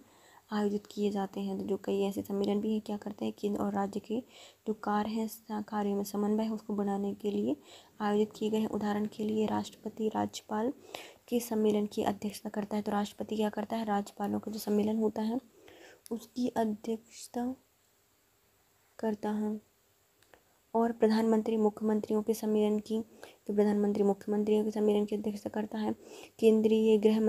आयोजित किए जाते हैं। तो जो कई ऐसे सम्मेलन भी हैं क्या करते हैं, केंद्र और राज्य के जो कार्य हैं कार्यों में समन्वय है उसको बढ़ाने के लिए आयोजित किए गए हैं। उदाहरण के लिए राष्ट्रपति राज्यपाल के सम्मेलन की अध्यक्षता करता है। तो राष्ट्रपति क्या करता है, राज्यपालों का जो सम्मेलन होता है उसकी अध्यक्षता करता है। और प्रधानमंत्री मुख्यमंत्रियों के सम्मेलन की, तो प्रधानमंत्री मुख्यमंत्रियों के सम्मेलन की अध्यक्षता करता है। केंद्रीय गृह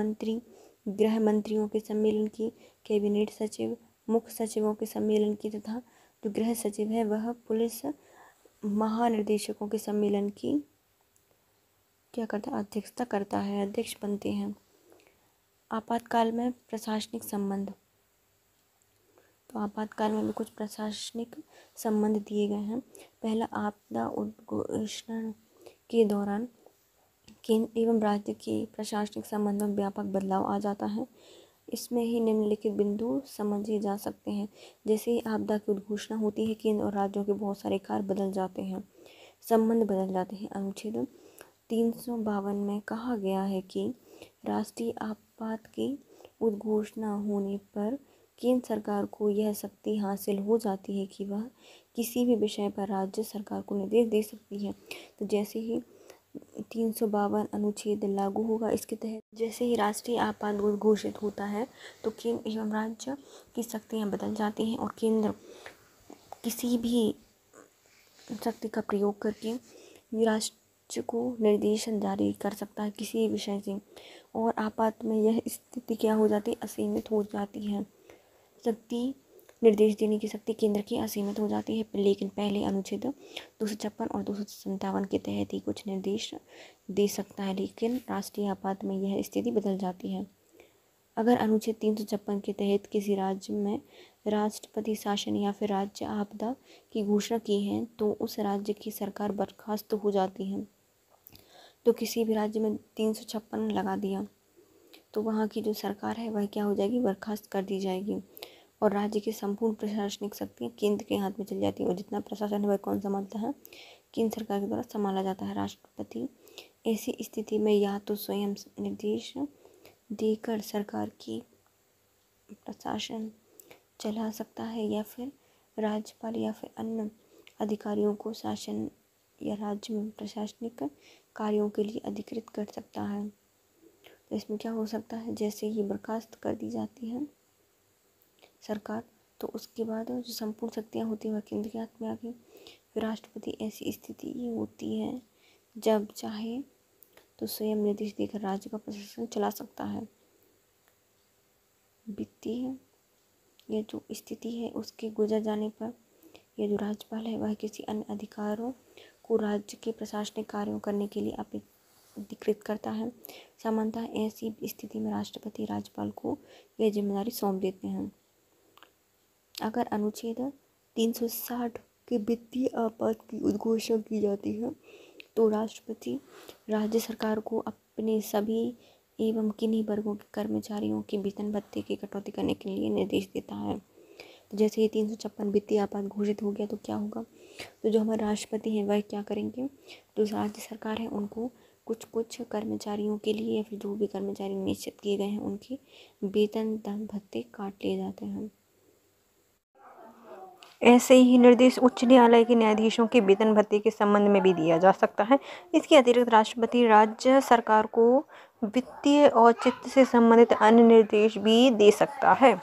मंत्रियों के सम्मेलन की, कैबिनेट सचिव मुख्य सचिवों के सम्मेलन की तथा जो गृह सचिव है वह पुलिस महानिर्देशकों के सम्मेलन की क्या करता है, अध्यक्षता करता है, अध्यक्ष बनते हैं। आपातकाल में प्रशासनिक संबंध। तो आपातकाल में भी कुछ प्रशासनिक संबंध दिए गए हैं। पहला, आपदा उद्घोषणा के दौरान केंद्र एवं राज्य के प्रशासनिक संबंधों में व्यापक बदलाव आ जाता है। इसमें ही निम्नलिखित बिंदु समझे जा सकते हैं। जैसे ही आपदा की उद्घोषणा होती है, केंद्र और राज्यों के बहुत सारे कार्य बदल जाते हैं, संबंध बदल जाते हैं। अनुच्छेद 352 में कहा गया है कि राष्ट्रीय आपात की उद्घोषणा होने पर केंद्र सरकार को यह शक्ति हासिल हो जाती है कि वह किसी भी विषय पर राज्य सरकार को निर्देश दे सकती है। तो जैसे ही 352 अनुच्छेद लागू होगा, इसके तहत जैसे ही राष्ट्रीय आपात घोषित होता है तो केंद्र एवं राज्य की शक्तियाँ बदल जाती हैं और केंद्र किसी भी शक्ति का प्रयोग करके राज्य को निर्देशन जारी कर सकता है किसी विषय से। और आपात में यह स्थिति क्या हो जाती है, असीमित हो जाती है। शक्ति, निर्देश देने की शक्ति केंद्र की असीमित हो जाती है, लेकिन पहले अनुच्छेद 256 और 257 के तहत ही कुछ निर्देश दे सकता है, लेकिन राष्ट्रीय आपात में यह स्थिति बदल जाती है। अगर अनुच्छेद 356 के तहत किसी राज्य में राष्ट्रपति शासन या फिर राज्य आपदा की घोषणा की है तो उस राज्य की सरकार बर्खास्त हो जाती है। तो किसी भी राज्य में 356 लगा दिया तो वहाँ की जो सरकार है वह क्या हो जाएगी, बर्खास्त कर दी जाएगी और राज्य की संपूर्ण प्रशासनिक शक्तियाँ केंद्र के हाथ में चली जाती है। और जितना प्रशासन है वह कौन संभालता है, केंद्र सरकार के द्वारा संभाला जाता है। राष्ट्रपति ऐसी स्थिति में या तो स्वयं निर्देश देकर सरकार की प्रशासन चला सकता है या फिर राज्यपाल या फिर अन्य अधिकारियों को शासन या राज्य में प्रशासनिक कार्यों के लिए अधिकृत कर सकता है। तो इसमें क्या हो सकता है, जैसे ही बर्खास्त कर दी जाती है सरकार तो उसके बाद जो संपूर्ण शक्तियाँ होती हैं वह केंद्र के हाथ में आ गई। फिर राष्ट्रपति ऐसी स्थिति ये होती है जब चाहे तो स्वयं निर्देश देकर राज्य का प्रशासन चला सकता है। वित्तीय यह जो स्थिति है उसके गुजर जाने पर यह जो राज्यपाल है वह किसी अन्य अधिकारों को राज्य के प्रशासनिक कार्यों करने के लिए अधिकृत करता है। सामान्यतः ऐसी स्थिति में राष्ट्रपति राज्यपाल को यह जिम्मेदारी सौंप देते हैं। अगर अनुच्छेद 360 के वित्तीय आपात की उद्घोषणा की जाती है तो राष्ट्रपति राज्य सरकार को अपने सभी एवं किन्हीं वर्गों के कर्मचारियों के वेतन भत्ते की कटौती करने के लिए निर्देश देता है। तो जैसे ही 356 वित्तीय आपात घोषित हो गया तो क्या होगा, तो जो हमारे राष्ट्रपति हैं वह क्या करेंगे, जो राज्य सरकार है उनको कुछ कर्मचारियों के लिए या फिर जो भी कर्मचारी निश्चित किए गए हैं उनके वेतन भत्ते काट लिए जाते हैं। ऐसे ही निर्देश उच्च न्यायालय के न्यायाधीशों के वेतन भत्ते के संबंध में भी दिया जा सकता है। इसके अतिरिक्त राष्ट्रपति राज्य सरकार को वित्तीय औचित्य से संबंधित अन्य निर्देश भी दे सकता है।